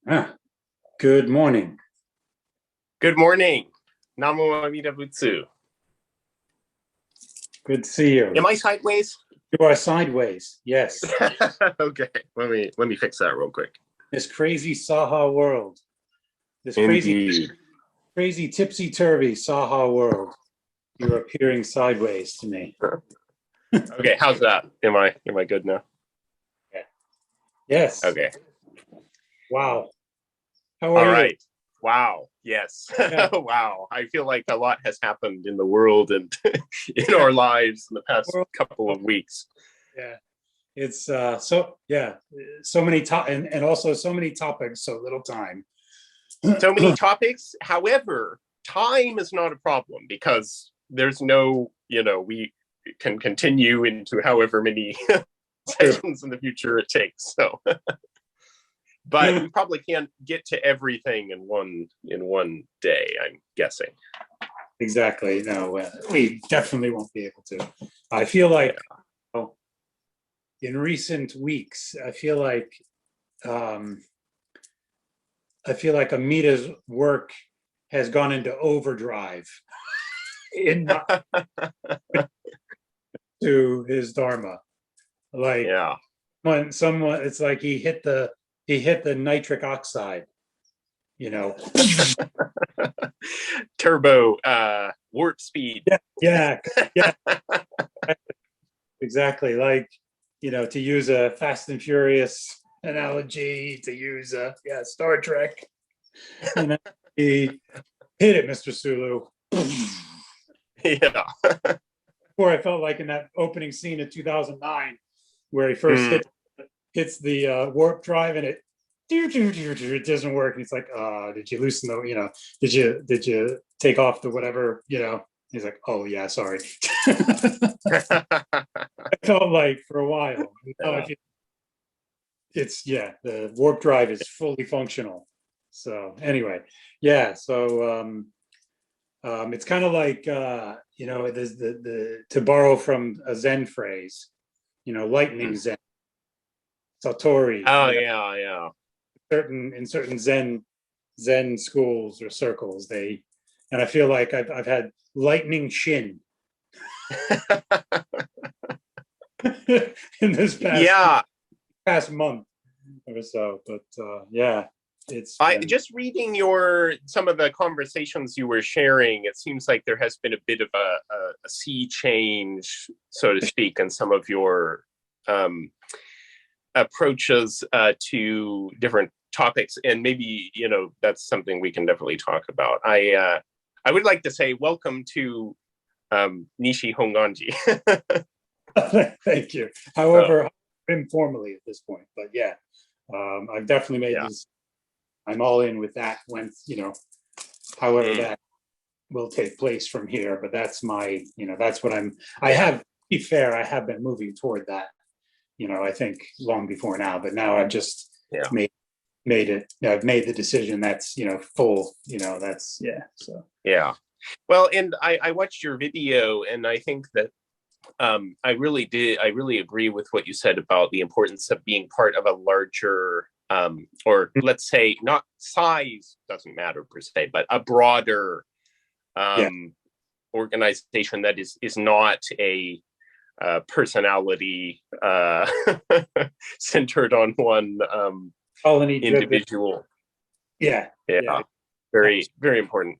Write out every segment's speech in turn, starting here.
Ah, good morning. Good morning. Namo Amida Butsu. Good to see you. Am I sideways? You are sideways. Yes. Okay. Let me fix that real quick. This crazy Saha world. This Indeed. crazy tipsy-turvy Saha world. You're appearing sideways to me. Okay, how's that? Am I good now? Yeah. Yes. Okay. Wow. How are you? All right. Wow. Yes. Yeah. Wow. I feel like a lot has happened in the world and in our lives in the past couple of weeks. Yeah. It's so many and also so many topics, so little time. So many topics. However, time is not a problem because there's no, we can continue into however many sessions in the future it takes. So, but we probably can't get to everything in one day, I'm guessing. Exactly. No, we definitely won't be able to. I feel like in recent weeks, I feel like Amita's work has gone into overdrive to his Dharma. Like when someone, it's like he hit the nitric oxide, turbo warp speed. Yeah. Exactly. Like, to use a Fast and Furious analogy, to use Star Trek. He hit it, Mr. Sulu. Yeah. Or I felt like in that opening scene of 2009, where he first hits the warp drive and it doesn't work. And he's like, did you loosen the, did you take off the whatever, He's like, oh yeah, sorry. I felt like for a while. The warp drive is fully functional. So anyway, so it's kind of like there's the to borrow from a Zen phrase, lightning Zen, Satori. Oh yeah. In certain Zen schools or circles, and I feel like I've had lightning shin in this past month or so. But it's just reading some of the conversations you were sharing, it seems like there has been a bit of a sea change, so to speak, in some of your approaches to different topics, and maybe that's something we can definitely talk about. I would like to say welcome to Nishi Hongwanji. Thank you. However, informally at this point, but I've definitely made this. I'm all in with that when however that will take place from here. But that's my, that's what I have. To be fair, I have been moving toward that. I think long before now, but now I've just made it. I've made the decision. That's full. That's So Well, and I watched your video, and I think that I really agree with what you said about the importance of being part of a larger, or let's say not size doesn't matter per se, but a broader organization that is not a personality centered on one individual. Very, very important.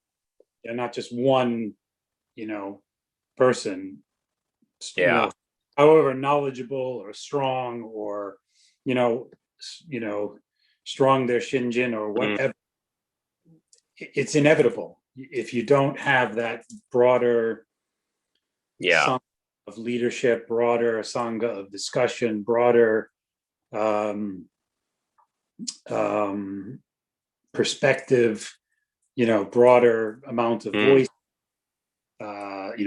Not just one, person. However knowledgeable or strong or strong their shinjin or whatever. It's inevitable if you don't have that broader sangha of leadership, broader sangha of discussion, broader perspective, broader amount of voice,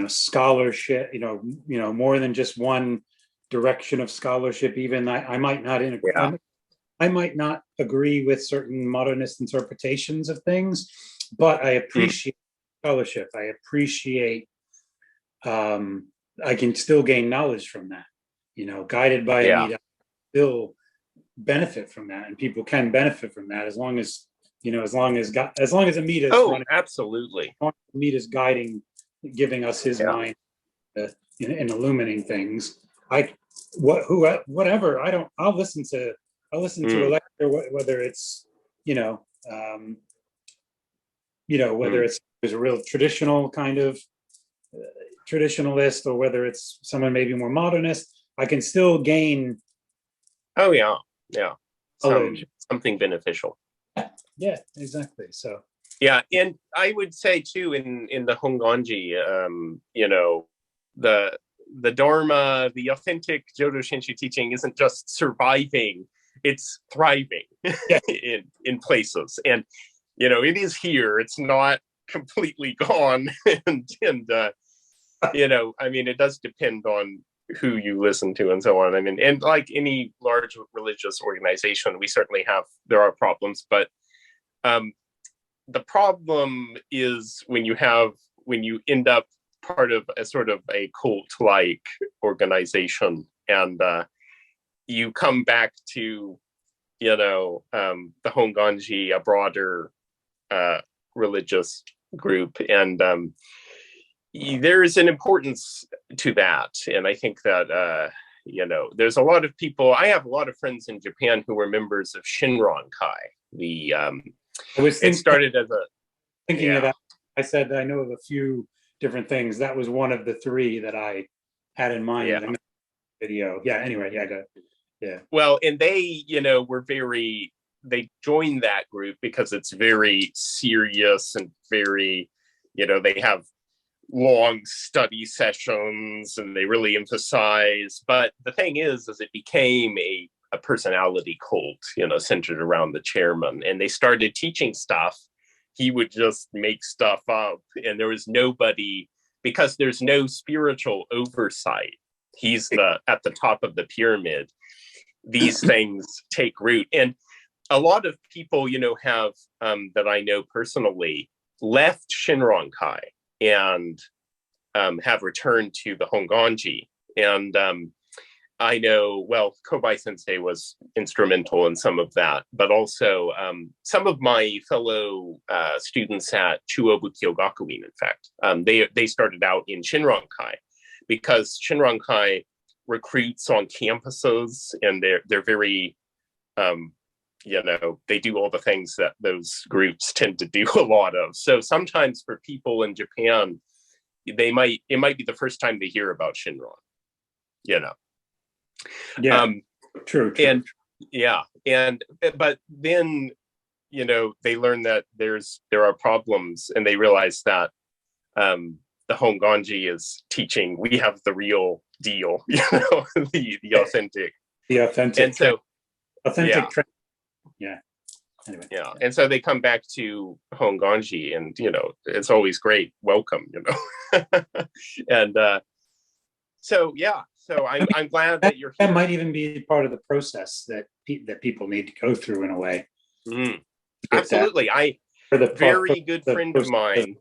scholarship, more than just one direction of scholarship. Even I might not I might not agree with certain modernist interpretations of things, but I appreciate scholarship. I appreciate I can still gain knowledge from that, guided by Amida, still benefit from that, and people can benefit from that as long as, as long as Amita is Oh, running, absolutely. as long as Amita's guiding, giving us his mind, in illuminating things. Whatever. I'll listen to a lecture, whether it's, whether it's a real traditional kind of traditionalist, or whether it's someone maybe more modernist. I can still gain. Oh yeah, something beneficial. Yeah, exactly. So yeah, and I would say too, in the Hongwanji, the Dharma, the authentic Jodo Shinshu teaching isn't just surviving; it's thriving in places, and it is here. It's not completely gone, and I mean, it does depend on who you listen to and so on. I mean, and like any large religious organization, there are problems, but the problem is when you end up part of a sort of a cult-like organization, and you come back to, the Hongwanji, a broader religious group, and there is an importance to that. And I think that, there's a lot of people, I have a lot of friends in Japan who were members of Shinran-kai. It started as a... Thinking of that, I said I know of a few different things. That was one of the three that I had in mind in the video. Yeah, anyway, go. Yeah. Well, and they, they joined that group because it's very serious and very, they have long study sessions and they really emphasize. But the thing is it became a personality cult, centered around the chairman, and they started teaching stuff. He would just make stuff up, and there was nobody, because there's no spiritual oversight. He's at the top of the pyramid. These things take root, and a lot of people, have that I know personally left Shinran-kai and have returned to the Hongwanji. And I know, well, Kobai Sensei was instrumental in some of that, but also some of my fellow students at Chuobu Kyogakuin, in fact, they started out in Shinran-kai, because Shinran-kai recruits on campuses, and they're very, they do all the things that those groups tend to do a lot of. So sometimes for people in Japan, it might be the first time they hear about Shinran, Yeah, true. But then, they learn that there are problems, and they realize that the Hongwanji is teaching we have the real deal, the authentic, and so authentic. Anyway. Yeah, and so they come back to Hongwanji, and it's always great welcome, and so I'm glad that you're here. That might even be part of the process that people need to go through in a way. Absolutely. Very good friend of mine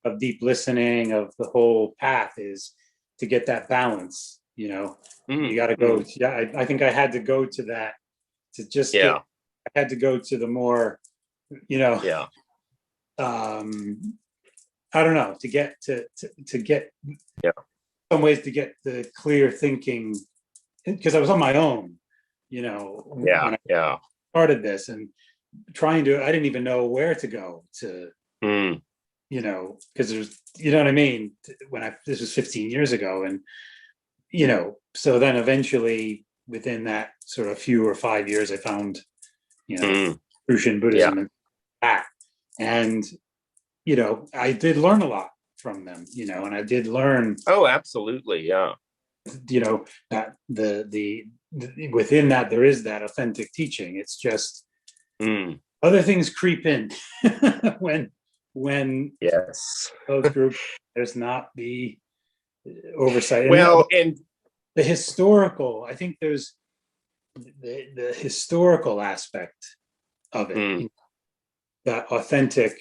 of deep listening, of the whole path, is to get that balance. You got to go. I think I had to go to that to just I had to go to the more, I don't know, to get some ways to get the clear thinking, because I was on my own, when I started this, and I didn't even know where to go to, because there's, what I mean, this was 15 years ago, and so then eventually within that sort of few or 5 years, I found Bushin Buddhism and that, and I did learn a lot from them, and I did learn. Oh, absolutely, yeah. That the within that there is that authentic teaching. It's just other things creep in when those groups, there's not the oversight. Well, and the historical, I think there's the historical aspect of it. That authentic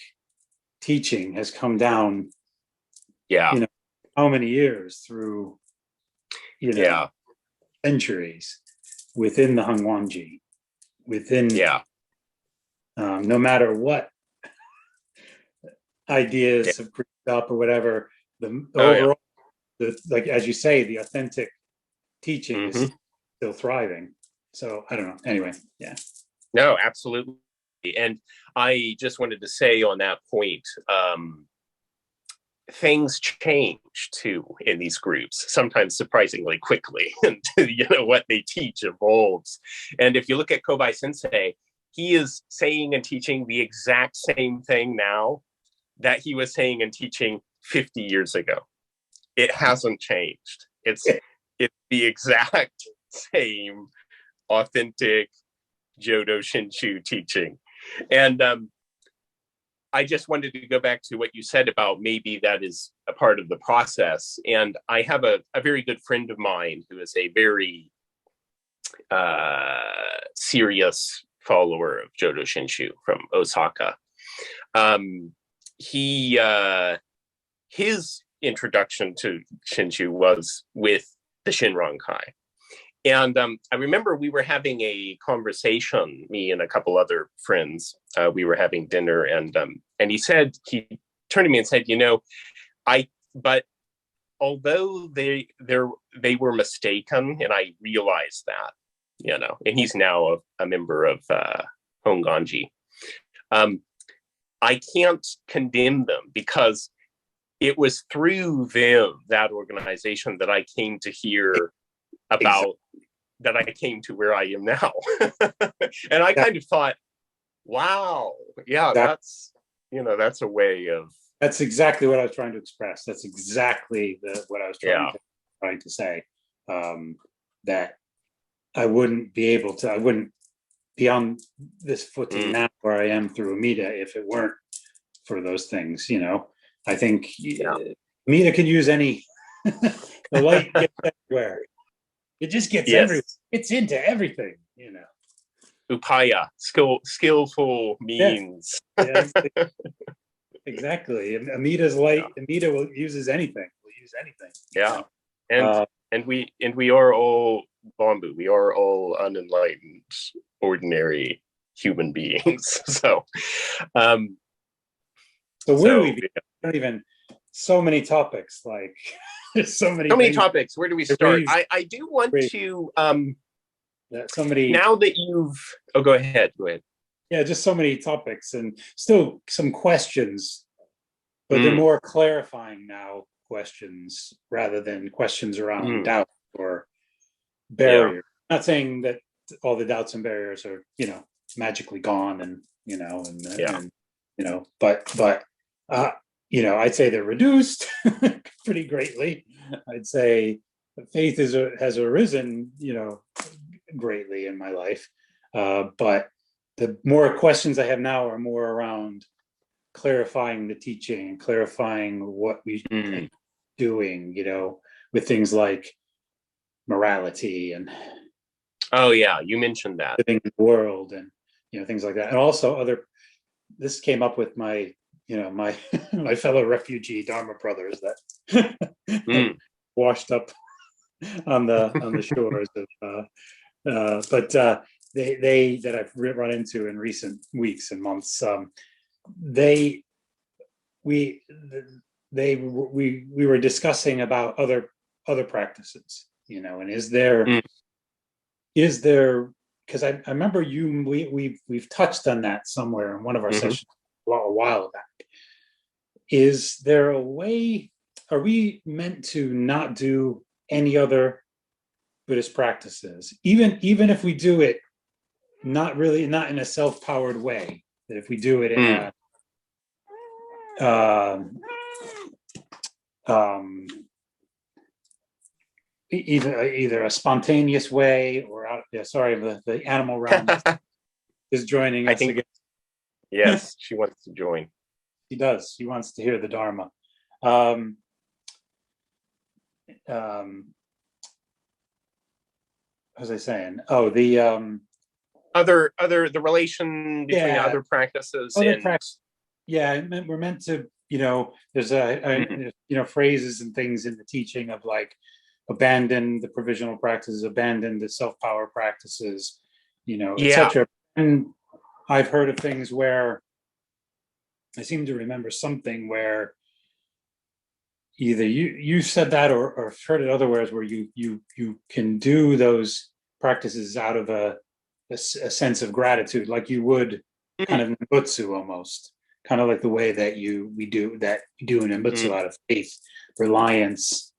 teaching has come down. How many years through, centuries within the Hongwanji, within, Yeah. no matter what ideas have creeped up or whatever, the overall, like as you say, the authentic teaching is still thriving. So I don't know. Anyway, yeah. No, absolutely. And I just wanted to say on that point, things change too in these groups, sometimes surprisingly quickly. And what they teach evolves. And if you look at Kobai Sensei, he is saying and teaching the exact same thing now that he was saying and teaching 50 years ago. It hasn't changed. It's the exact same authentic Jodo Shinshu teaching. And I just wanted to go back to what you said about maybe that is a part of the process. And I have a very good friend of mine who is a very serious follower of Jodo Shinshu from Osaka. His introduction to Shinshu was with the Shinrankai. And I remember we were having a conversation, me and a couple other friends. We were having dinner, and he turned to me and said, but although they were mistaken, and I realized that, and he's now a member of Hongwanji. I can't condemn them because it was through them, that organization, that I came to hear about, that I came to where I am now. And I kind of thought, wow, yeah, that's a way of. That's exactly what I was trying to express. That's exactly what I was trying to say. That I wouldn't be on this footing now where I am through Amida if it weren't for those things. I think Amida could use any. The light gets everywhere. It just gets everywhere. It's into everything. Upaya, skillful means. Yeah, exactly. Amida's light. Amida uses anything. Will use anything. Yeah, and we are all bamboo. We are all unenlightened, ordinary human beings. So where do we begin? Not even so many topics. Like there's so many topics. Where do we start? I do want to. Somebody. Now that you've. Oh, go ahead. Yeah, just so many topics and still some questions, but they're more clarifying now questions rather than questions around doubt or barrier. Yeah. Not saying that all the doubts and barriers are, magically gone and, but I'd say they're reduced pretty greatly. I'd say faith has arisen, greatly in my life. But the more questions I have now are more around clarifying the teaching, clarifying what we doing, with things like morality and you mentioned that living in the world and things like that. And also this came up with my my fellow refugee Dharma brothers that washed up on the shores of they that I've run into in recent weeks and months. We were discussing about other practices, and is there because I remember we've touched on that somewhere in one of our sessions a while back. Is there a way? Are we meant to not do any other Buddhist practices, even if we do it not in a self-powered way? That if we do it in either a spontaneous way or the animal realm is joining us again. Yes, she wants to join. She does. She wants to hear the Dharma. What was I saying? Oh, the the relation between other practices. We're meant to, there's phrases and things in the teaching of like abandon the provisional practices, abandon the self-power practices, etc. And I've heard of things where I seem to remember something where either you said that or heard it otherwise, where you can do those practices out of a sense of gratitude, like you would kind of Nembutsu almost, kind of like the way that we do in Nembutsu, out of faith, reliance,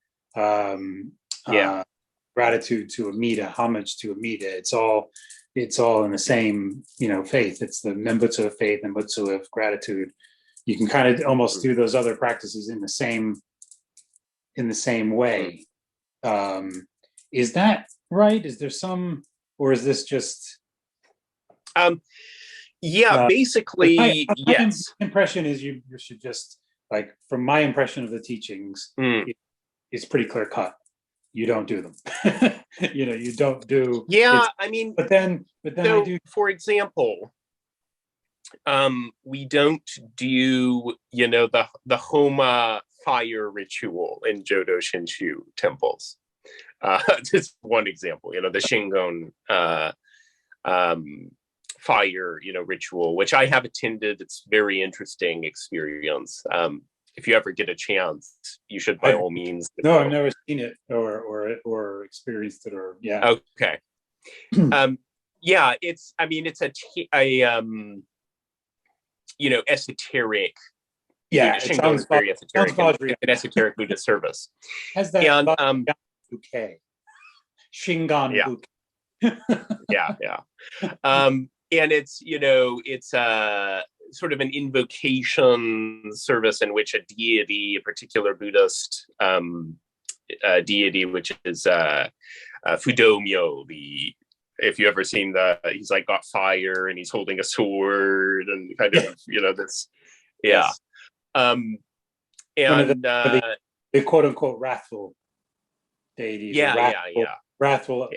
gratitude to Amida, homage to Amida. It's all in the same, faith. It's the Nembutsu of faith, Nembutsu of gratitude. You can kind of almost do those other practices in the same way. Is that right? Is there some, or is this just? Basically, yes. My impression is you should just, like, from my impression of the teachings, it's pretty clear cut. You don't do them. You don't do. Yeah, I mean, but then so, I do. For example, we don't do, the Homa fire ritual in Jodo Shinshu temples. Just one example, the Shingon fire, ritual, which I have attended. It's very interesting experience. If you ever get a chance, you should by all means. No, I've never seen it or experienced it, or yeah. Okay. It's esoteric. Yeah, it sounds very esoteric. It's an esoteric Buddhist service. Has that bouquet? Shingon bouquet. Yeah. And it's sort of an invocation service in which a deity, a particular Buddhist deity, which is Fudomyo, if you ever seen he's like got fire and he's holding a sword and kind of, this, yeah. One of the quote unquote wrathful deities. Wrathful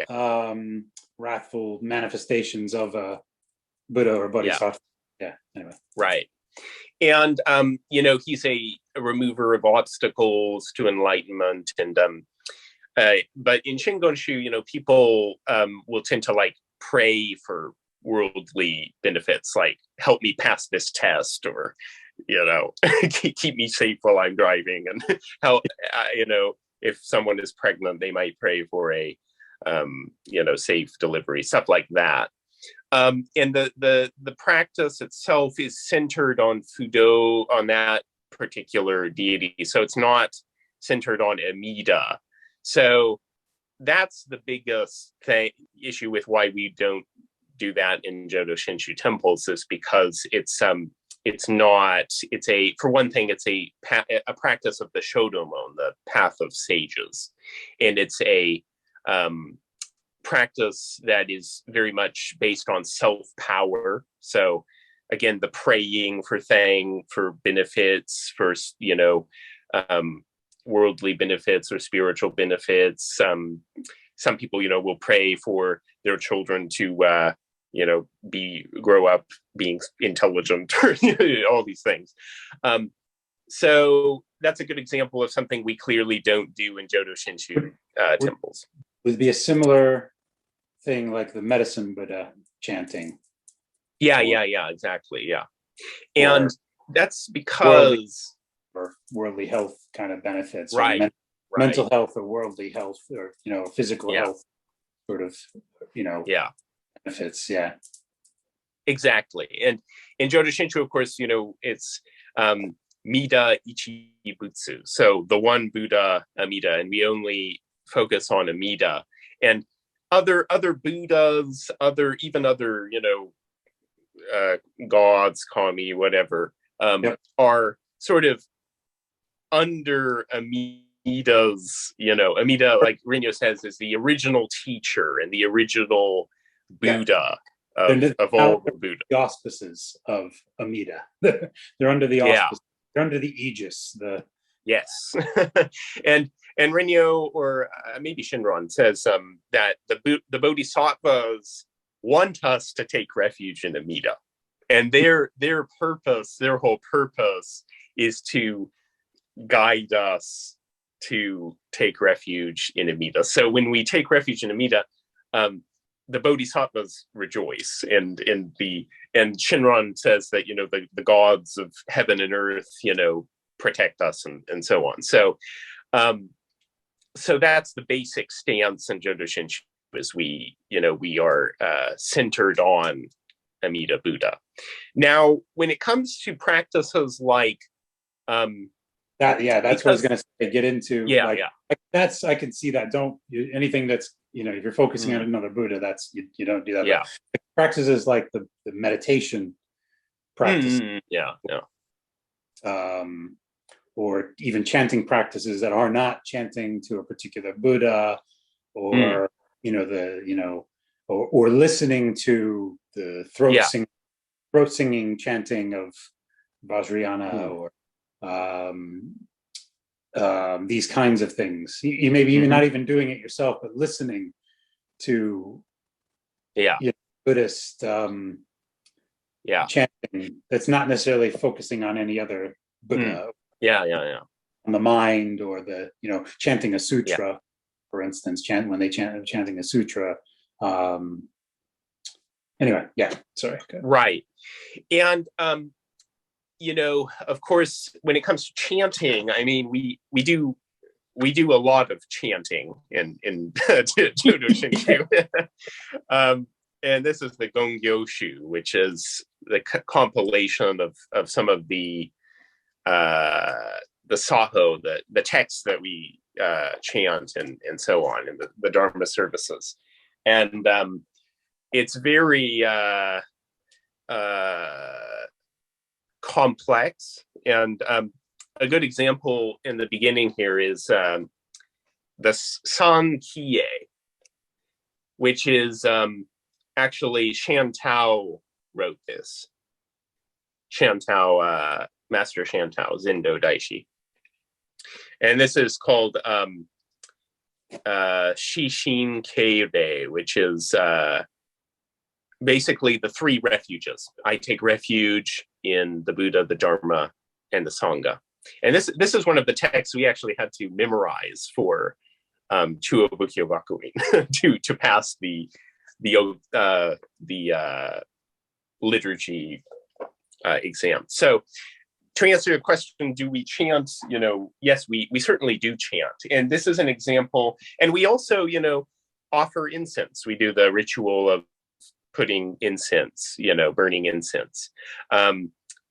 manifestations of a Buddha or Bodhisattva. Yeah. Anyway. Right. And he's a remover of obstacles to enlightenment, and but in Shingonshu, people will tend to pray for worldly benefits, like help me pass this test, or keep me safe while I'm driving, and how if someone is pregnant, they might pray for a safe delivery, stuff like that. And the practice itself is centered on Fudo, on that particular deity. So it's not centered on Amida. So that's the biggest issue with why we don't do that in Jodo Shinshu temples, is because for one thing, it's a practice of the Shodomon, the path of sages. And it's a practice that is very much based on self-power. So again, the praying for benefits, for worldly benefits or spiritual benefits. Some people, will pray for their children to grow up being intelligent, or all these things. So that's a good example of something we clearly don't do in Jodo Shinshu temples. Would be a similar thing like the medicine Buddha chanting. Yeah, exactly. Yeah. And that's because worldly health kind of benefits, right? Mental health or worldly health, or physical health sort of benefits. Yeah, exactly. And in Jodo Shinshu, of course, it's Mida Ichibutsu, so the one Buddha, Amida, and we only focus on Amida. And other Buddhas, other gods, kami, whatever, are sort of under Amida's, Amida, like Renyo says, is the original teacher and the original Buddha of all the Buddha. The auspices of Amida. They're under the auspices. They're under the aegis. Yes. and Renyo, or maybe Shinron, says that the Bodhisattvas want us to take refuge in Amida. And their whole purpose is to guide us to take refuge in Amida. So when we take refuge in Amida, the bodhisattvas rejoice, and Shinran says that, you know, the gods of heaven and earth, you know, protect us, and so on. So so that's the basic stance in Jodo Shinshu, is we are centered on Amida Buddha. Now, when it comes to practices like that's what I was going to say, get into. That's, I can see that. Anything that's, you know, if you're focusing on another Buddha, that's you don't do that. Yeah. Practices like the meditation practice. Or even chanting practices that are not chanting to a particular Buddha, or or listening to the throat singing chanting of Vajrayana, or these kinds of things. You maybe even not even doing it yourself, but listening to Buddhist chanting that's not necessarily focusing on any other Buddha. On the mind, or the, you know, chanting a sutra, for instance, chanting a sutra. Anyway, sorry. Right. And you know, of course, when it comes to chanting, I mean, we do a lot of chanting in Jodo Shinshu. And this is the Gongyoshu, which is the compilation of some of the Saho, the texts that we chant, and so on, in the Dharma services. And it's very complex. And a good example in the beginning here is the San Kie, which is actually Shantao wrote this. Shantao, Master Shantao, Zendo Daishi. And this is called Shishin Keirei, which is basically the three refuges. I take refuge in the Buddha, the Dharma, and the Sangha. And this is one of the texts we actually had to memorize for Chuo Bukkyo Bakuin to pass the liturgy exam. So, to answer your question, do we chant? You know, yes, we certainly do chant. And this is an example. And we also, you know, offer incense. We do the ritual of putting incense, you know, burning incense.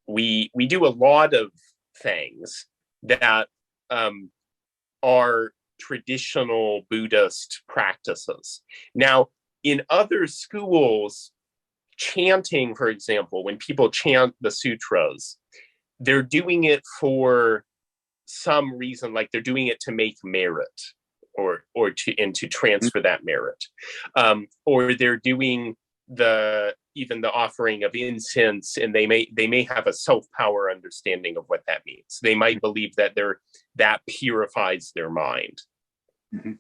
We do a lot of things that are traditional Buddhist practices. Now, in other schools, chanting, for example, when people chant the sutras, they're doing it for some reason, like they're doing it to make merit, or to transfer that merit, or they're doing even the offering of incense, and they may have a self-power understanding of what that means. They might believe that that purifies their mind. Mm-hmm.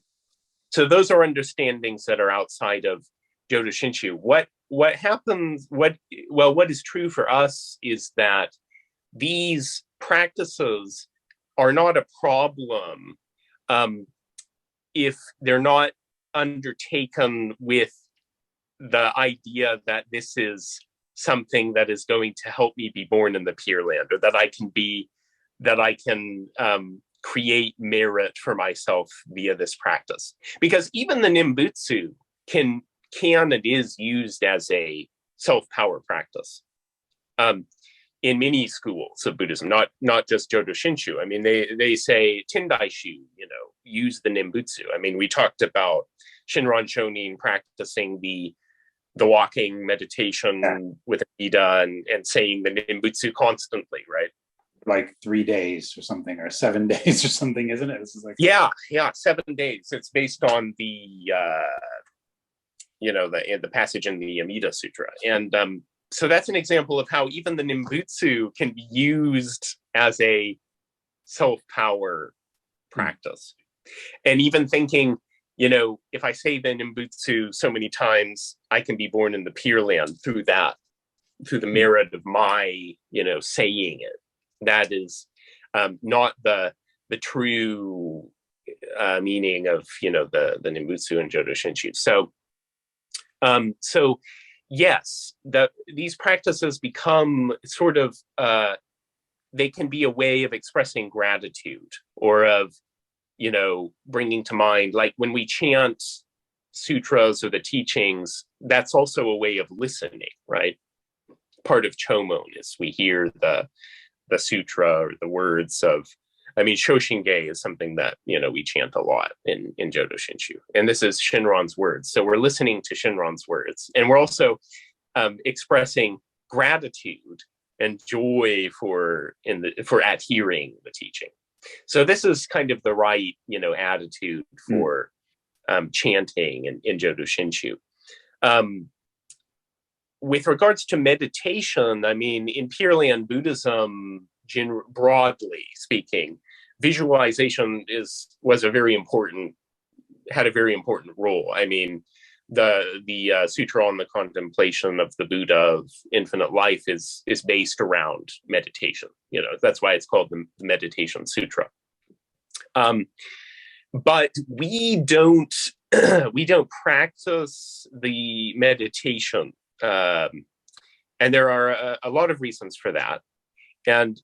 So those are understandings that are outside of Jodo Shinshu. What happens? What is true for us is that these practices are not a problem if they're not undertaken with the idea that this is something that is going to help me be born in the Pure Land, or that I can create merit for myself via this practice. Because even the Nimbutsu can and is used as a self-power practice. In many schools of Buddhism, not just Jodo Shinshu. I mean, they say Tendaishu, you know, use the Nimbutsu. I mean, we talked about Shinran Shonin practicing the walking meditation with Amida and saying the Nimbutsu constantly, right? Like 3 days or something, or 7 days or something, isn't it? This is like 7 days. It's based on the the passage in the Amida Sutra, and so that's an example of how even the Nimbutsu can be used as a self-power practice. And even thinking, you know, if I say the Nimbutsu so many times, I can be born in the Pure Land through the merit of my, you know, saying it. That is not the true meaning of, you know, the Nimbutsu and Jodo Shinshu. So So yes, these practices become sort of, they can be a way of expressing gratitude, or of, bringing to mind, like when we chant sutras or the teachings, that's also a way of listening, right? Part of chomon is we hear the sutra or the words of, Shoshinge is something that, we chant a lot in Jodo Shinshu. And this is Shinran's words. So we're listening to Shinran's words. And we're also expressing gratitude and joy for adhering the teaching. So this is kind of the right, attitude for chanting in Jodo Shinshu. With regards to meditation, in Pure Land Buddhism, broadly speaking, visualization had a very important role. The Sutra on the Contemplation of the Buddha of Infinite Life is based around meditation. That's why it's called the Meditation Sutra. But we don't practice the meditation, and there are a lot of reasons for that. And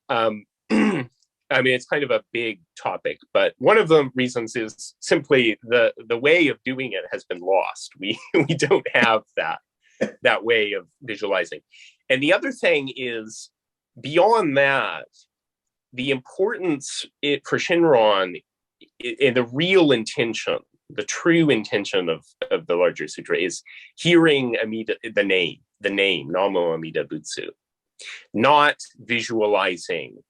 it's kind of a big topic, but one of the reasons is simply the way of doing it has been lost. We don't have that way of visualizing. And the other thing is, beyond that, the importance for Shinran, in the real intention, the true intention of the larger sutra, is hearing Amida, the name, Namo Amida Butsu, not visualizing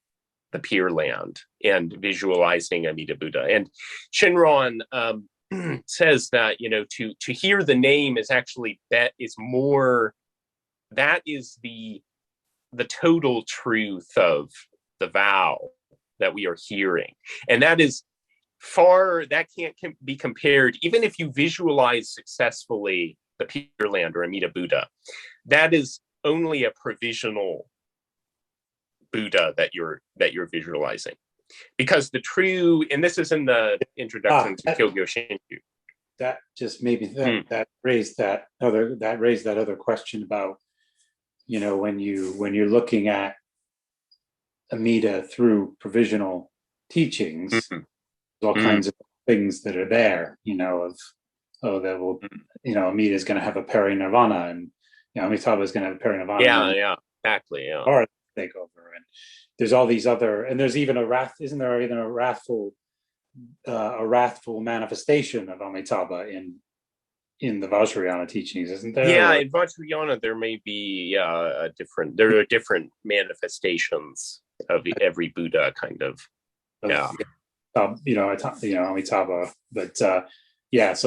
the Pure Land and visualizing Amida Buddha. And Shinran says that, to hear the name is actually, that is the total truth of the vow that we are hearing. And that can't be compared, even if you visualize successfully the Pure Land or Amida Buddha, that is only a provisional Buddha that you're visualizing, because the true, and this is in the introduction to Kyogyo Shinshu. That just maybe that raised that other question about, when you're looking at Amida through provisional teachings, all kinds of things that are there, Amida is going to have a parinirvana, and Amitabha is going to have a parinirvana. Yeah, exactly. Yeah. Or take over, and there's all these other, and there's even isn't there even a wrathful manifestation of Amitabha in the Vajrayana teachings, isn't there? Yeah, in Vajrayana there may be there are different manifestations of every Buddha, kind of. Amitabha, but so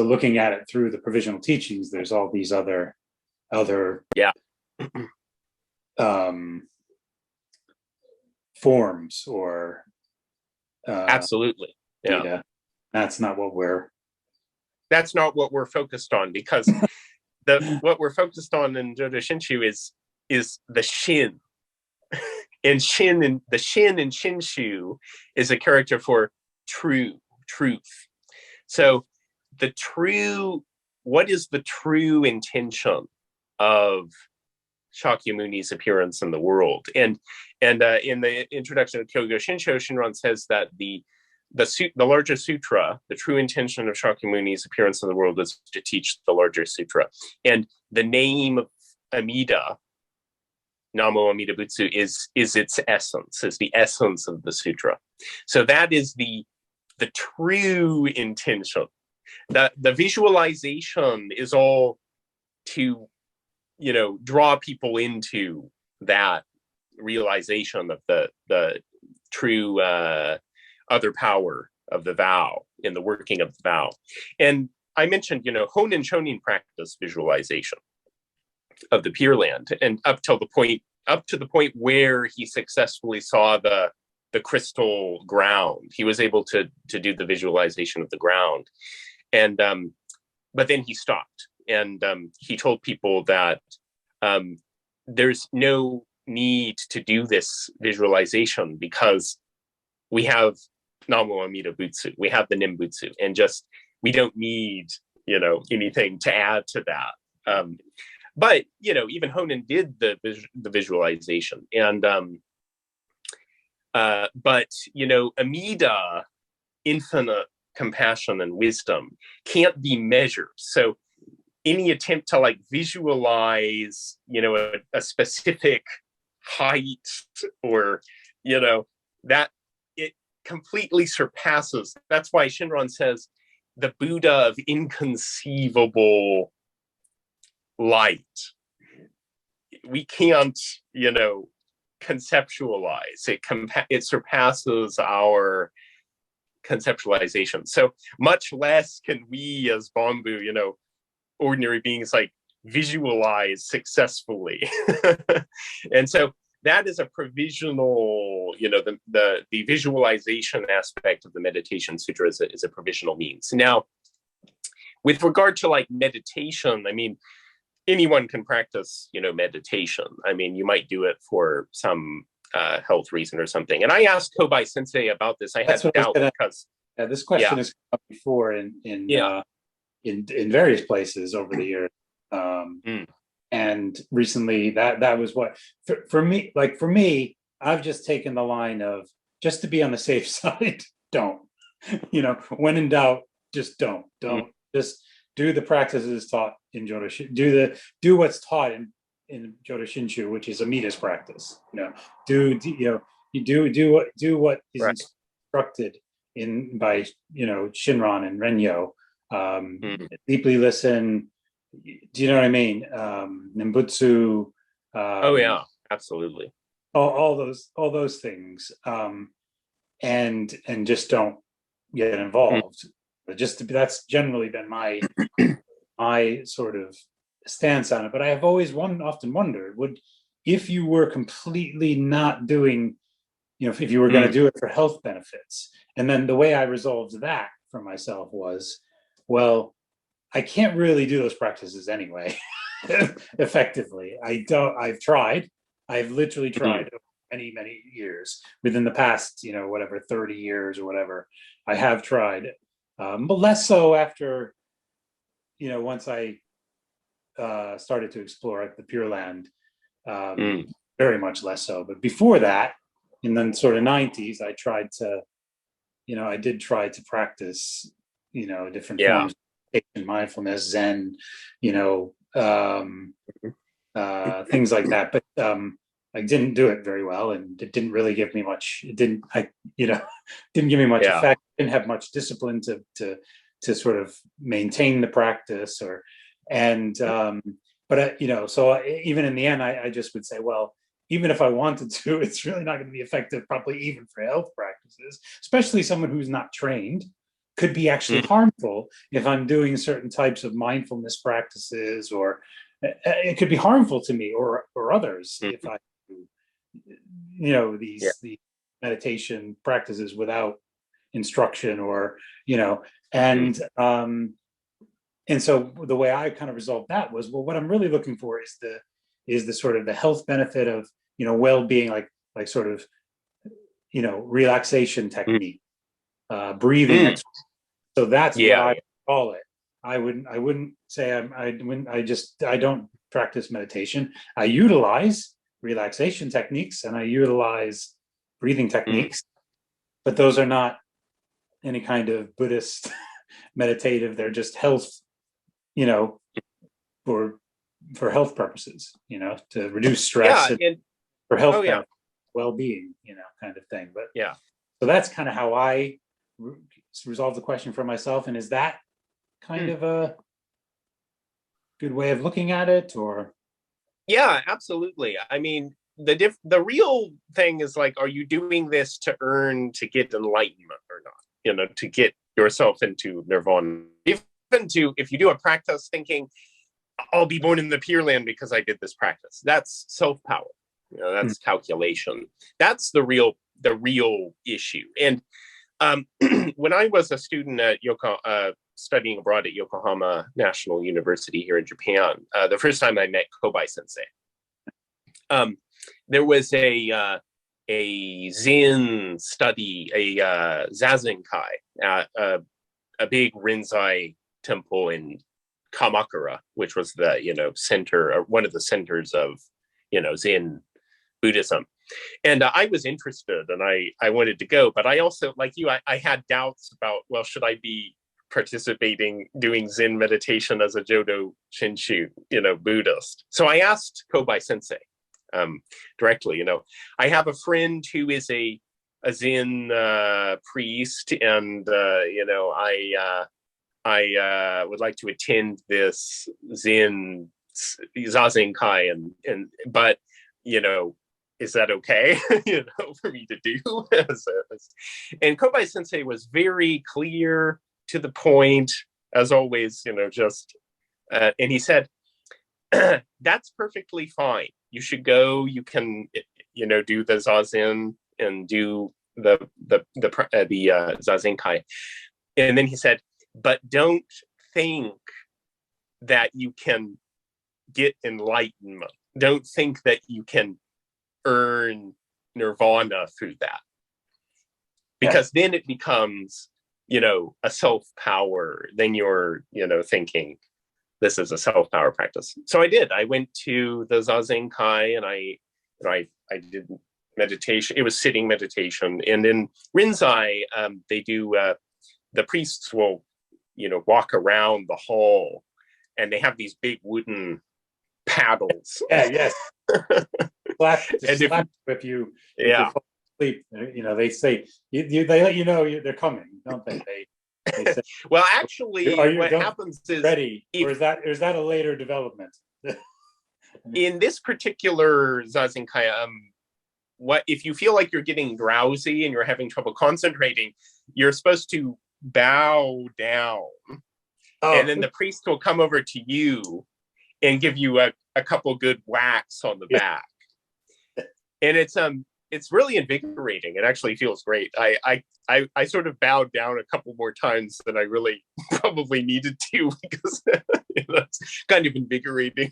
looking at it through the provisional teachings, there's all these other forms, or absolutely, yeah. That's not what we're focused on, because what we're focused on in Jodo Shinshu is the Shin. And the Shin in Shinshu is a character for truth. So what is the true intention of Shakyamuni's appearance in the world? And in the introduction of Kyogyo Shinshu, Shinran says that the larger sutra, the true intention of Shakyamuni's appearance in the world, is to teach the larger sutra. And the name of Amida, Namo Amida Butsu, is its essence, is the essence of the sutra. So that is the true intention. The visualization is all to, draw people into that realization of the true other power of the vow, in the working of the vow. And I mentioned, Honen Shonin practice visualization of the Pure Land, and up to the point where he successfully saw the crystal ground, he was able to do the visualization of the ground. And but then he stopped, and he told people that there's no need to do this visualization, because we have Namo Amida Butsu, we have the Nimbutsu, and we don't need anything to add to that. But even Honen did the visualization, and but Amida, infinite compassion and wisdom, can't be measured. So any attempt to like visualize, a specific height, or that, it completely surpasses. That's why Shinran says the Buddha of inconceivable light. We can't, conceptualize it. It surpasses our conceptualization. So much less can we as Bambu, ordinary beings, like visualize successfully. And so that is a provisional, the visualization aspect of the meditation sutra is a provisional means. Now, with regard to like meditation, I mean, anyone can practice, meditation. I mean, you might do it for some health reason or something. And I asked Kobai Sensei about this. I had doubt because this question has come up before in various places over the years. And recently that was what for me, I've just taken the line of, just to be on the safe side, don't, when in doubt, just don't just do the practices taught in Jodo Shinshu. Do what's taught in Jodo Shinshu, which is Amida's practice. Do what is instructed by Shinran and Renyo. Deeply listen. Do you know what I mean? Nimbutsu. Oh yeah, absolutely. All those things, and just don't get involved. But that's generally been my sort of stance on it. But I have always often wondered, if you were completely not doing, if you were going to do it for health benefits, and then the way I resolved that for myself was, well, I can't really do those practices anyway, effectively. I've tried. I've literally tried many, many years within the past, 30 years or whatever. I have tried, but less so after, once I started to explore the Pure Land, very much less so. But before that, in the sort of 90s, I tried to, I did try to practice, different forms of mindfulness, Zen, things like that. But I didn't do it very well, and it didn't really give me much. It didn't give me much effect. Didn't have much discipline to sort of maintain the practice, so even in the end, I just would say, well, even if I wanted to, it's really not going to be effective, probably even for health practices, especially someone who's not trained. Could be actually harmful if I'm doing certain types of mindfulness practices, or it could be harmful to me or others if I do, these meditation practices without instruction, or and so the way I kind of resolved that was, well, what I'm really looking for is the sort of the health benefit of well-being, like sort of relaxation technique, breathing. So that's what I call it. I wouldn't say I don't practice meditation. I utilize relaxation techniques and I utilize breathing techniques, but those are not any kind of Buddhist meditative. They're just health, for health purposes, to reduce stress and for health well-being, kind of thing. But so that's kind of how I resolve the question for myself. And is that kind of a good way of looking at it, or? Yeah, absolutely. I mean, the real thing is, like, are you doing this to get enlightenment or not? To get yourself into nirvana. If you do a practice thinking, I'll be born in the Pure Land because I did this practice, that's self-power. That's calculation. That's the real issue. And when I was a student at studying abroad at Yokohama National University here in Japan, the first time I met Kobai Sensei, there was a Zen study, a Zazenkai at a big Rinzai temple in Kamakura, which was the, center, or one of the centers of, Zen Buddhism. And I was interested, and I wanted to go, but I also, like you, I had doubts about, well, should I be participating, doing Zen meditation as a Jodo Shinshu, Buddhist? So I asked Kobai Sensei directly. I have a friend who is a Zen priest, and I would like to attend this Zen Zazen Kai, but is that okay, for me to do? And Kobai Sensei was very clear, to the point, as always, and he said, that's perfectly fine. You should go. You can, do the Zazen and do the Zazen Kai. And then he said, but don't think that you can get enlightenment. Don't think that you can earn nirvana through that, because then it becomes, a self-power. Then you're, thinking this is a self-power practice. So I did. I went to the Zazen Kai, and I did meditation. It was sitting meditation. And in Rinzai, they do, the priests will, walk around the hall, and they have these big wooden paddles. Yeah, yes. slap if you fall asleep. They say they let you know they're coming, don't they? They say, well, actually, what happens is ready, or is that a later development? In this particular Zazen Kai, what if you feel like you're getting drowsy and you're having trouble concentrating, you're supposed to bow down, and then the priest will come over to you and give you a couple good whacks on the back. And it's really invigorating. It actually feels great. I sort of bowed down a couple more times than I really probably needed to, because it's kind of invigorating.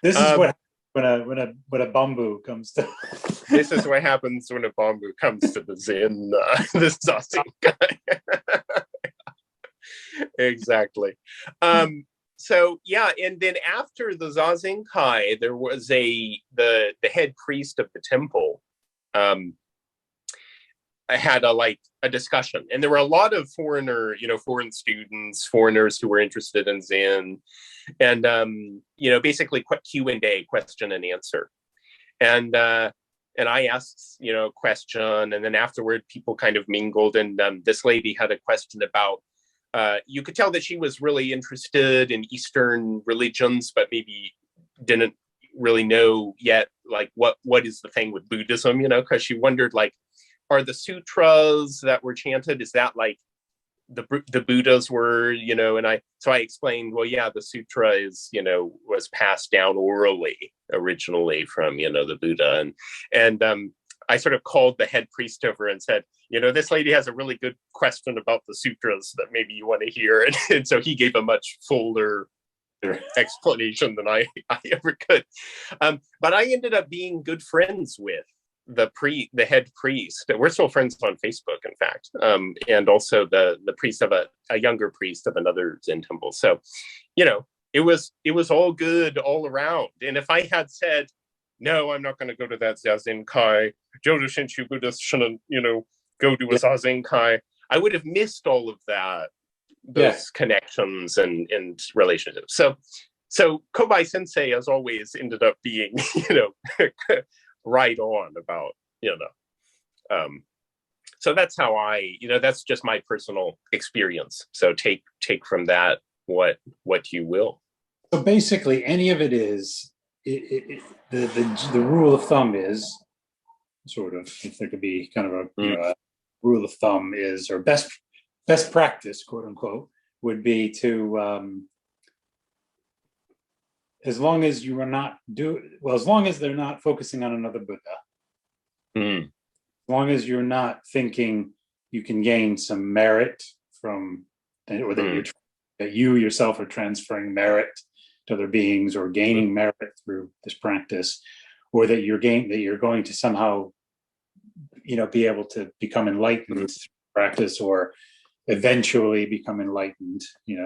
This is what when a bamboo comes to. This is what happens when a bamboo comes to the Zen, the Zazen guy. Exactly. So yeah, and then after the Zazen Kai, there was the head priest of the temple had a discussion, and there were a lot of foreign students, foreigners who were interested in Zen, and basically Q&A, question and answer, and I asked question, and then afterward people kind of mingled, and this lady had a question about. You could tell that she was really interested in Eastern religions, but maybe didn't really know yet, like what is the thing with Buddhism, because she wondered, like, are the sutras that were chanted, is that like the Buddha's were, and I explained, well, yeah, the sutra is, was passed down orally originally from, the Buddha, and I sort of called the head priest over and said, this lady has a really good question about the sutras that maybe you want to hear. And so he gave a much fuller explanation than I ever could. But I ended up being good friends with the head priest. We're still friends on Facebook, in fact, and also the priest of a younger priest of another Zen temple. So, it was all good all around. And if I had said, no, I'm not going to go to that Zazen Kai, Jodo Shinshu Buddhist shouldn't, go to a Zazen Kai, I would have missed all of that, those connections and relationships. So Kobai Sensei, as always, ended up being, right on about, so that's how that's just my personal experience. So take from that what you will. So basically, any of it is, the rule of thumb is sort of, if there could be kind of a rule of thumb is, or best practice, quote unquote, would be to as long as they're not focusing on another Buddha, as long as you're not thinking you can gain some merit from, or that you yourself are transferring merit to other beings, or gaining merit through this practice, or that you're going to somehow be able to become enlightened through practice, or eventually become enlightened,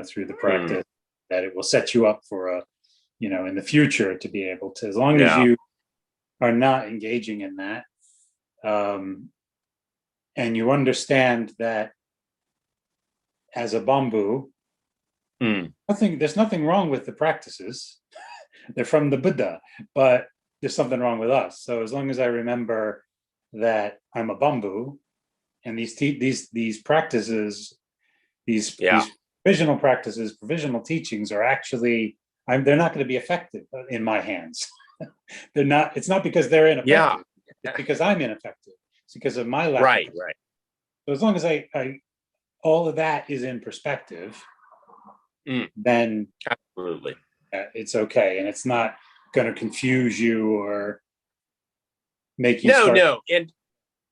through the practice, that it will set you up for in the future to be able to, as long as you are not engaging in that, and you understand that as a bamboo, there's nothing wrong with the practices. They're from the Buddha, but there's something wrong with us. So as long as I remember that I'm a bamboo, and these practices, these provisional practices, provisional teachings are actually, they're not going to be effective in my hands. They're not. It's not because they're ineffective. It's because I'm ineffective. It's because of my lack. Right. So as long as I all of that is in perspective, then absolutely, it's okay, and it's not going to confuse you or make you. No, and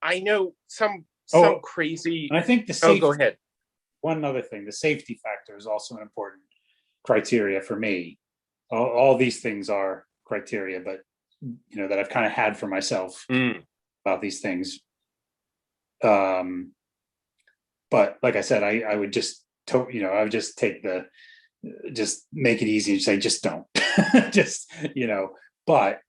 I know some crazy. And I think the safety, go ahead. One other thing, the safety factor is also an important criteria for me. All these things are criteria, but that I've kind of had for myself about these things. But like I said, I would just I would just just make it easy and say, just don't. But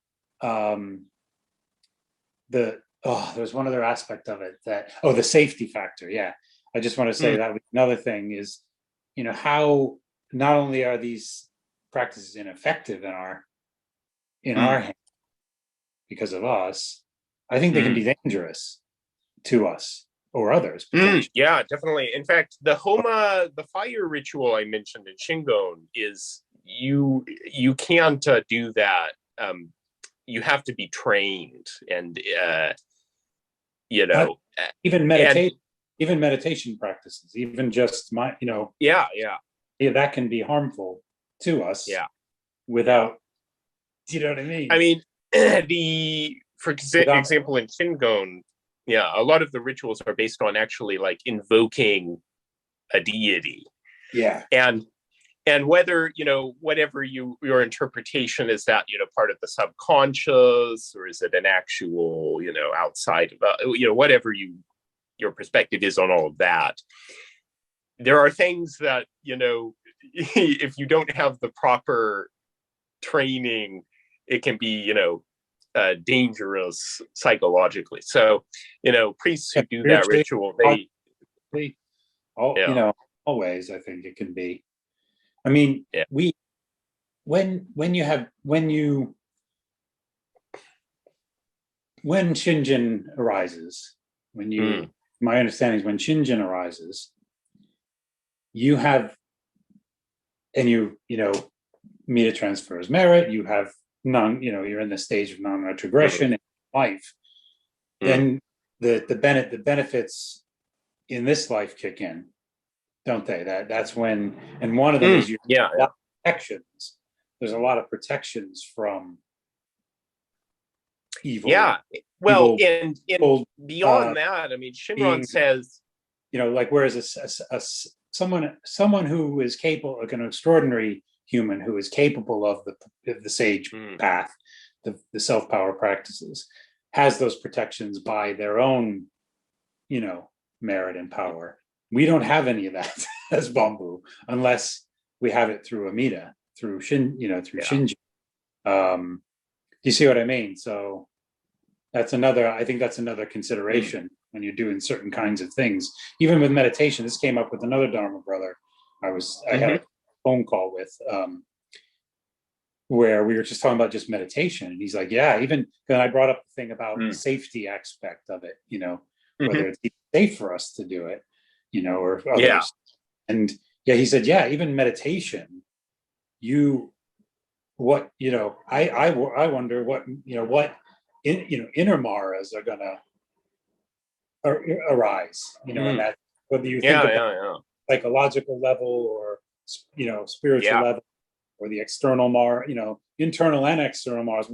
there's one other aspect of it that the safety factor. Yeah, I just want to say that another thing is, how not only are these practices ineffective in our hands because of us, I think they can be dangerous to us or others. Yeah, definitely. In fact, the fire ritual I mentioned in Shingon is you can't do that. You have to be trained, and even meditation practices, even just that can be harmful to us. Yeah, without, you know what I mean? I mean, for example, in Shingon, a lot of the rituals are based on actually like invoking a deity. Yeah. And whether, whatever your interpretation is, that, part of the subconscious, or is it an actual, outside of, whatever your perspective is on all of that. There are things that, if you don't have the proper training, it can be, dangerous psychologically. So, priests who do that ritual, always, I think it can be. I mean, when Shinjin arises, my understanding is when Shinjin arises, you have, and meet a transfers merit, you have you're in the stage of non-retrogression in life, then the benefits in this life kick in, don't they? That's when, and one of them is protections. There's a lot of protections from evil. Yeah. Well, and beyond that, I mean, Shinran says, like, whereas someone who is capable, like an extraordinary human who is capable of the sage path, the self-power practices, has those protections by their own, merit and power. We don't have any of that as bamboo, unless we have it through Amida, through Shinji. Do you see what I mean? So I think that's another consideration when you're doing certain kinds of things. Even with meditation, this came up with another Dharma brother I had a phone call with, where we were just talking about just meditation. And he's like, even then I brought up the thing about the safety aspect of it, whether it's safe for us to do it, or others. Yeah. And he said, even meditation, I wonder what inner maras are gonna arise, and that, whether you think about psychological level or spiritual level, or the external internal and external Mars.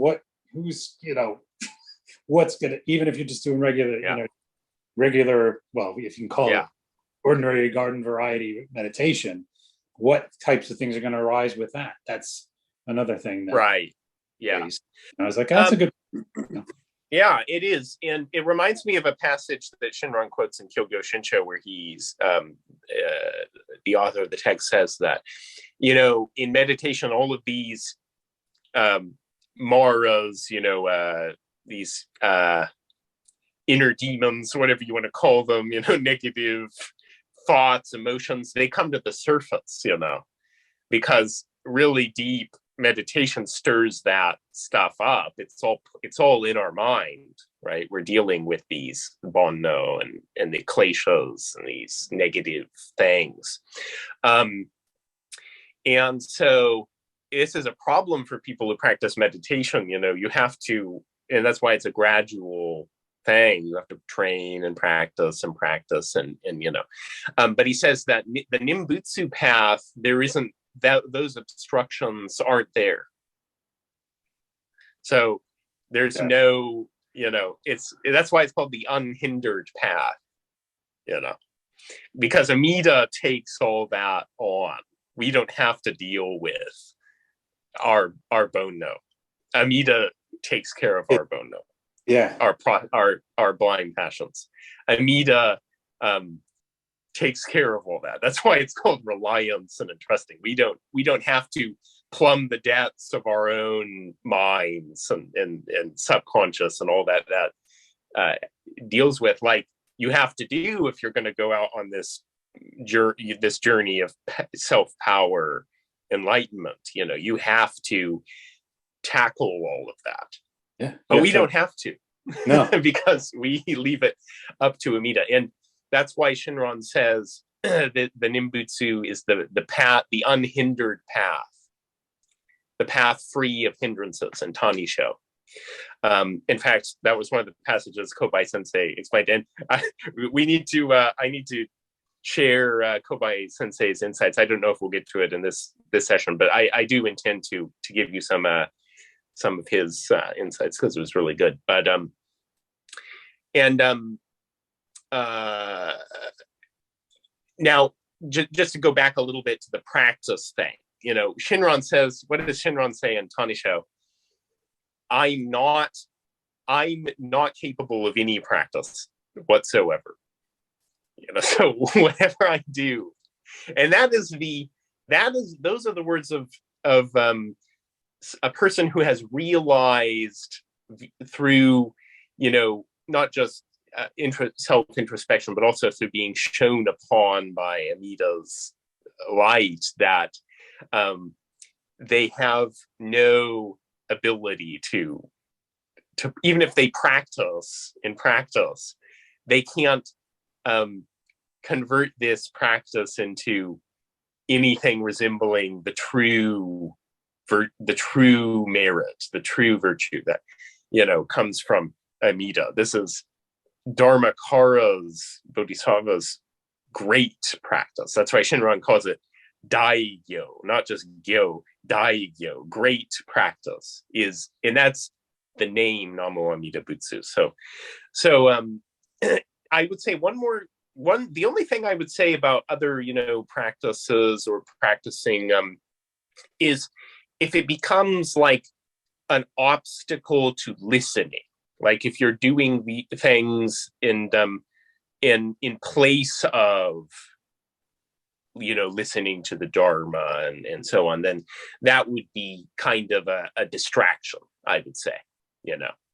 What's gonna, even if you're just doing regular, well, if you can call it ordinary garden variety meditation, what types of things are going to arise with that? That's another thing. That right. Yeah. I was like, that's a good. Yeah, it is. And it reminds me of a passage that Shinran quotes in Kyogyo Shinsho, where he's the author of the text says that, in meditation, all of these maras, these inner demons, whatever you want to call them, negative thoughts, emotions, they come to the surface, because really deep meditation stirs that stuff up. It's all in our mind, right? We're dealing with these bonno and the kleshas and these negative things. And so this is a problem for people who practice meditation. You have to, and that's why it's a gradual thing. You have to train and practice and but he says that the Nimbutsu path, there isn't that, those obstructions aren't there. So there's no, that's why it's called the unhindered path, because Amida takes all that on. We don't have to deal with our bonno. Amida takes care of our bonno. Yeah. Our blind passions. Amida takes care of all that. That's why it's called reliance and entrusting. We don't have to plumb the depths of our own minds and subconscious and all that deals with, like you have to do if you're going to go out on this journey of self-power enlightenment. You have to tackle all of that. Yeah. But we don't have to. No. Because we leave it up to Amida. And that's why Shinran says that the Nimbutsu is the path, the unhindered path, the path free of hindrances and Tanisho. In fact, that was one of the passages Kobai Sensei explained. And I need to share Kobai Sensei's insights. I don't know if we'll get to it in this session, but I do intend to give you some of his insights, because it was really good. But now just to go back a little bit to the practice thing, Shinran says, what does Shinran say in Tanisho? I'm not capable of any practice whatsoever. So whatever I do, and those are the words of a person who has realized through, not just self-introspection, but also through being shown upon by Amida's light, that they have no ability to even if they practice, they can't convert this practice into anything resembling the true merit, the true virtue that comes from Amida. This is Dharmakara's, Bodhisattva's great practice. That's why Shinran calls it Daigyo, not just Gyo, Daigyo. Great practice is, and that's the name Namo Amida Butsu. So I would say the only thing I would say about other, practices or practicing is if it becomes like an obstacle to listening, like if you're doing the things in place of, listening to the Dharma and so on, then that would be kind of a distraction, I would say,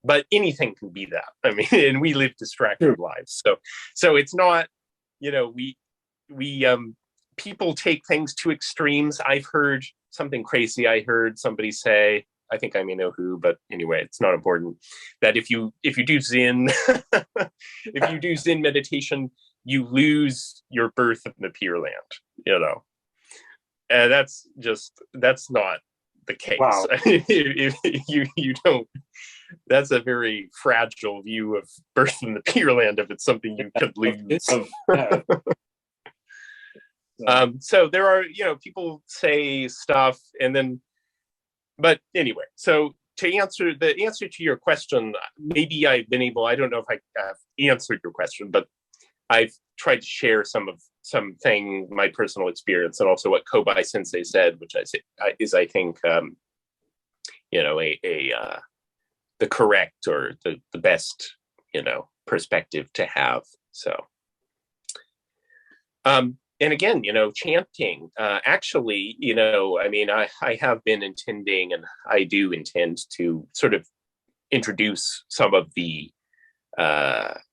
but anything can be that. I mean, and we live distracted lives. So it's not, we people take things to extremes. I've heard something crazy. I heard somebody say, I think I may know who, but anyway, it's not important, that if you do Zen, if you do Zen meditation, you lose your birth in the Pure Land, and that's not the case. Wow. If you don't, that's a very fragile view of birth in the Pure Land if it's something you could lose. So there are, people say stuff and then, but anyway, so to answer to your question, maybe I've been able, I don't know if I have answered your question, but I've tried to share something, my personal experience, and also what Kobai Sensei said, which I think, the correct or the best, perspective to have. So, and again, chanting, actually, I have been intending, and I do intend to sort of introduce some of the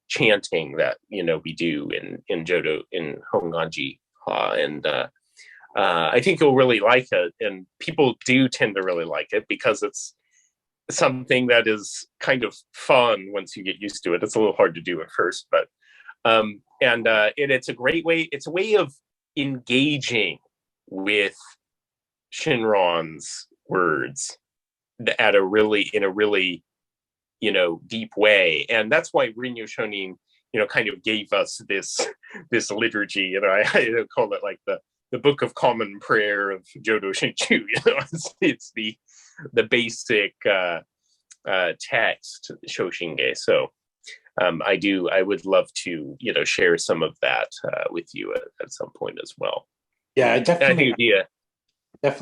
chanting that, we do in Jodo, in Hongwanji, and I think you'll really like it. And people do tend to really like it because it's something that is kind of fun once you get used to it. It's a little hard to do at first, but it's a great way. It's a way of engaging with Shinron's words in a really deep way, and that's why Rinyo Shonin kind of gave us this liturgy. I call it like the Book of Common Prayer of Jodo Shinshu. It's the basic text Shoshinge. So I would love to share some of that with you at some point as well. Yeah, I definitely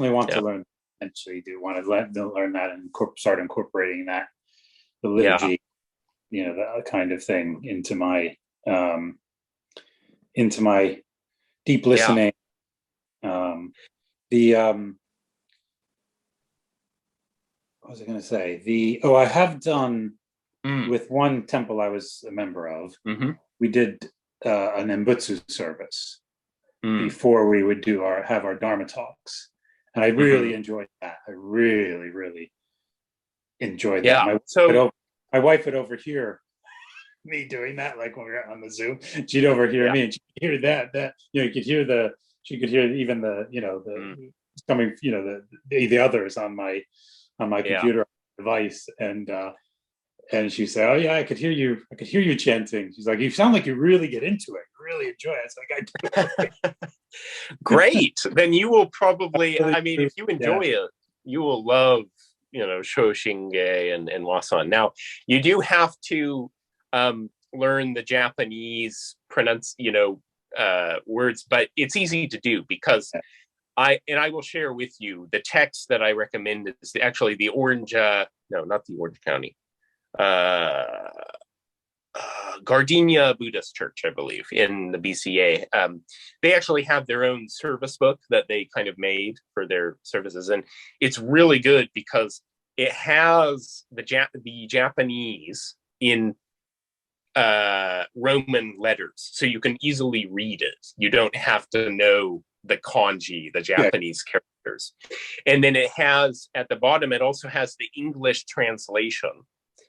want to learn. Eventually, do want to learn that and start incorporating that, the liturgy, that kind of thing into my deep listening. What was I going to say? I have done with one temple I was a member of. Mm-hmm. We did an Nembutsu service before we would have our Dharma talks, and I really enjoyed that. I really, really enjoyed that. My wife would overhear me doing that, like when we were on the Zoom. She'd overhear me, and she'd hear that you could hear she could hear even the coming the others on my computer device, and she said, "Oh yeah, I could hear you chanting." She's like, "You sound like you really get into it, you really enjoy it." It's like, I do. Great. Then you will probably, if you enjoy it, you will love Shoshinge and Wasan. Now, you do have to learn the Japanese words, but it's easy to do because I will share with you the text that I recommend is actually the Orange, not the Orange County, Gardenia Buddhist Church, I believe, in the BCA. They actually have their own service book that they kind of made for their services, and it's really good because it has the Japanese in Roman letters, so you can easily read it. You don't have to know the kanji, the Japanese characters. And then it has, at the bottom, it also has the English translation,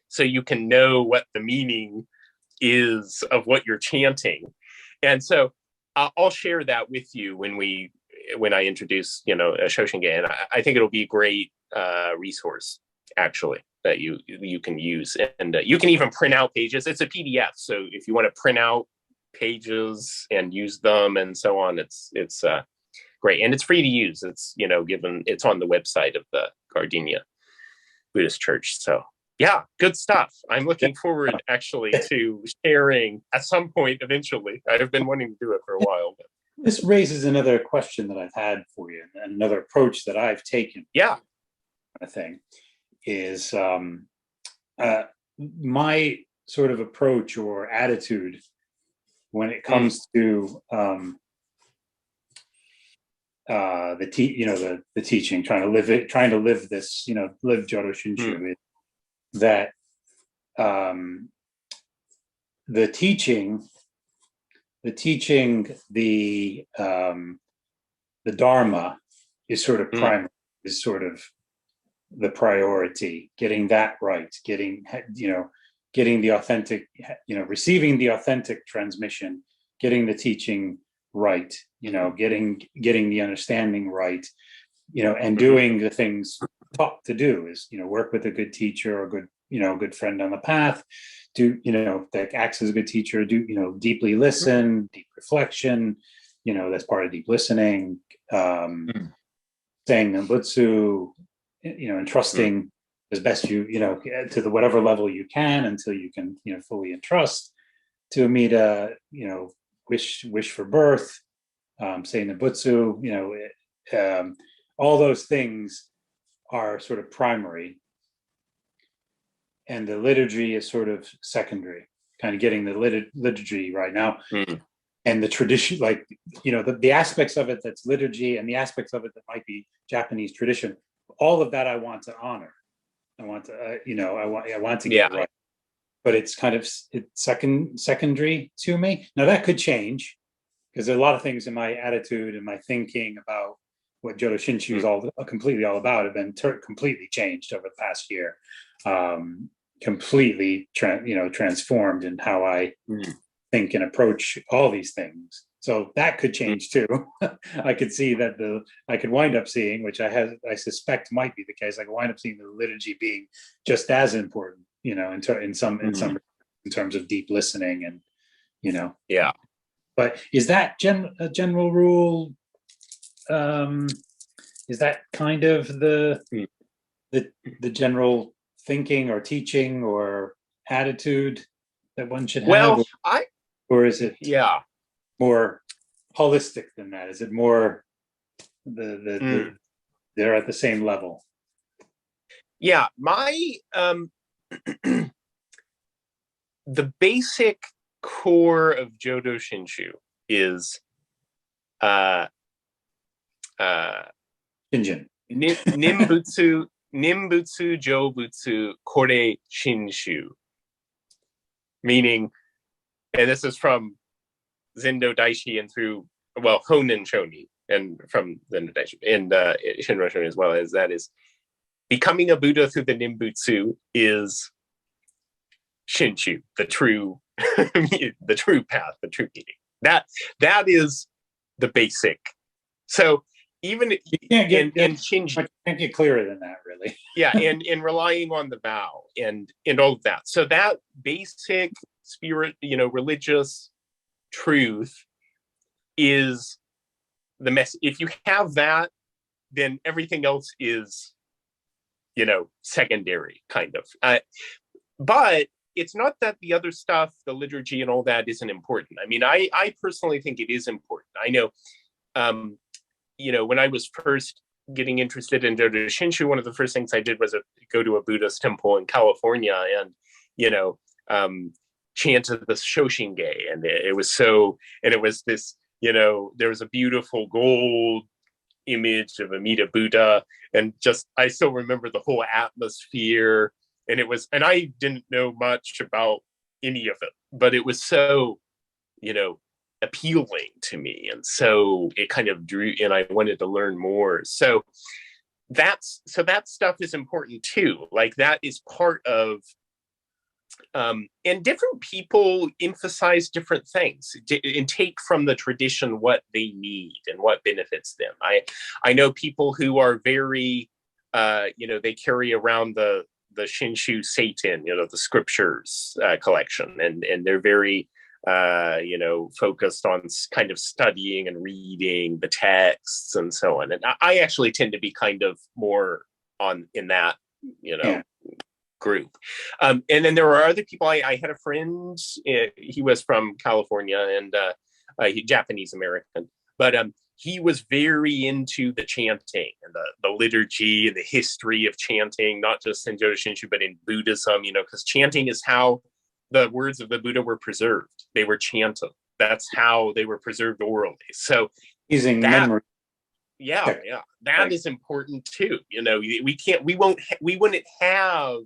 so you can know what the meaning is of what you're chanting. And so I'll share that with you when I introduce Shoshinge, and I think it'll be a great resource actually that you can use, and you can even print out pages. It's a PDF, so if you want to print out pages and use them and so on, it's great, and it's free to use. It's given, it's on the website of the Gardenia Buddhist Church. So yeah, good stuff. I'm looking forward actually to sharing at some point eventually. I've been wanting to do it for a while. But this raises another question that I've had for you, and another approach that I've taken. Yeah, I think is my sort of approach or attitude when it comes to the teaching, trying to live this, live Jodo Shinshu, that the teaching, the Dharma is sort of primary, is sort of the priority, getting that right, getting the authentic, receiving the authentic transmission, getting the teaching right, getting the understanding right, and doing the things taught to do is, work with a good teacher or good friend on the path, that acts as a good teacher, deeply listen, deep reflection, that's part of deep listening, saying Nembutsu, and trusting as best you to the whatever level you can until you can fully entrust to Amida, wish for birth, say Nembutsu, all those things are sort of primary, and the liturgy is sort of secondary, kind of getting the liturgy right now. And the tradition, like, the aspects of it that's liturgy and the aspects of it that might be Japanese tradition, all of that I want to honor. I want to, I want to get it right. But it's kind of secondary to me. Now that could change, because there are a lot of things in my attitude and my thinking about what Jodo Shinshu is all about have been completely changed over the past year. Completely transformed in how I think and approach all these things. So that could change too. I could see that I could wind up seeing, which I suspect might be the case. I could wind up seeing the liturgy being just as important, in terms of deep listening and, Yeah. But is that a general rule? Is that kind of the general thinking or teaching or attitude that one should have? Or is it more holistic than that? Is it more they're at the same level? Yeah, my the basic core of Jodo Shinshu is Shinjin. Nimbutsu Jobutsu Kore Shinshu. Meaning, and this is from Zendo Daishi and through, Honen Shoni, and from Zendo Daishi and Shinran Shoni as well, as that is becoming a Buddha through the Nimbutsu is Shinshu, the true the true path, the true meaning. That is the basic. So even Shinji can't get clearer than that, really. Yeah, and relying on the vow and all of that. So that basic spirit, religious truth is the mess. If you have that, then everything else is, secondary, kind of. But it's not that the other stuff, the liturgy and all that, isn't important. I mean, I personally think it is important. I know, when I was first getting interested in Jodo Shinshu, one of the first things I did was go to a Buddhist temple in California and, chanted the Shoshinge. And it was this, there was a beautiful gold image of Amida Buddha. And I still remember the whole atmosphere. And I didn't know much about any of it, but it was so, appealing to me. And so it kind of drew, and I wanted to learn more. So that stuff is important too. Like that is part of, and different people emphasize different things and take from the tradition what they need and what benefits them. I know people who are very, they carry around the Shinshu Satan, the scriptures collection, and they're very, focused on kind of studying and reading the texts and so on. And I actually tend to be kind of more in that, group. And then there were other people. I had a friend, he was from California and he Japanese American, but he was very into the chanting and the liturgy and the history of chanting, not just in Jodo Shinshu, but in Buddhism, because chanting is how the words of the Buddha were preserved. They were chanted. That's how they were preserved orally. So using memory. Yeah. That is important too. We wouldn't have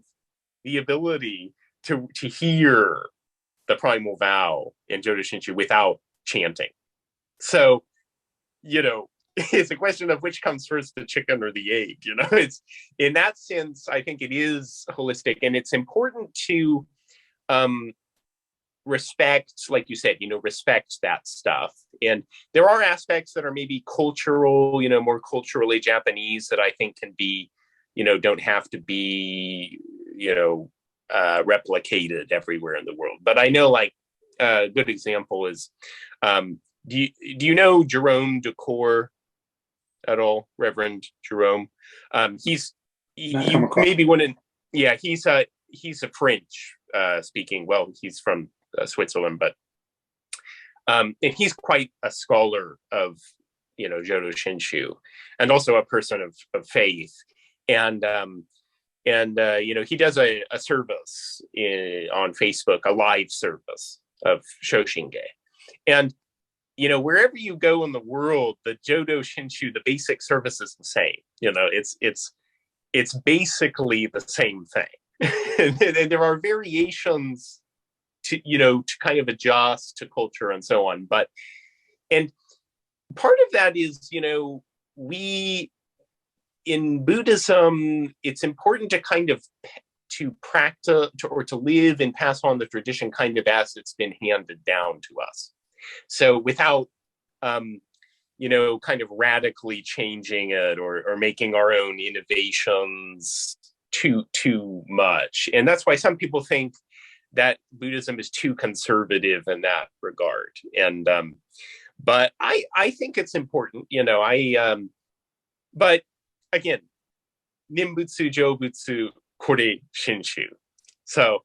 the ability to hear the primal vow in Jodo Shinshu without chanting. So, it's a question of which comes first, the chicken or the egg. It's in that sense, I think it is holistic, and it's important to respect, like you said, respect that stuff. And there are aspects that are maybe cultural, more culturally Japanese that I think can be, don't have to be, replicated everywhere in the world. But I know, like, a good example is, do you know Jerome Decor at all, Reverend Jerome? He's maybe one in, he's a French speaking. Well, he's from Switzerland, but and he's quite a scholar of Jodo Shinshu, and also a person of faith. And And he does a service on Facebook, a live service of Shoshinge. And wherever you go in the world, the Jodo Shinshu, the basic service is the same. It's basically the same thing. And there are variations to kind of adjust to culture and so on. And part of that is, we in Buddhism, it's important to kind of to practice or to live and pass on the tradition kind of as it's been handed down to us. So without, kind of radically changing it or making our own innovations too much. And that's why some people think that Buddhism is too conservative in that regard. And but I think it's important, but again, Nimbutsu, Jobutsu, Kore Shinshu. So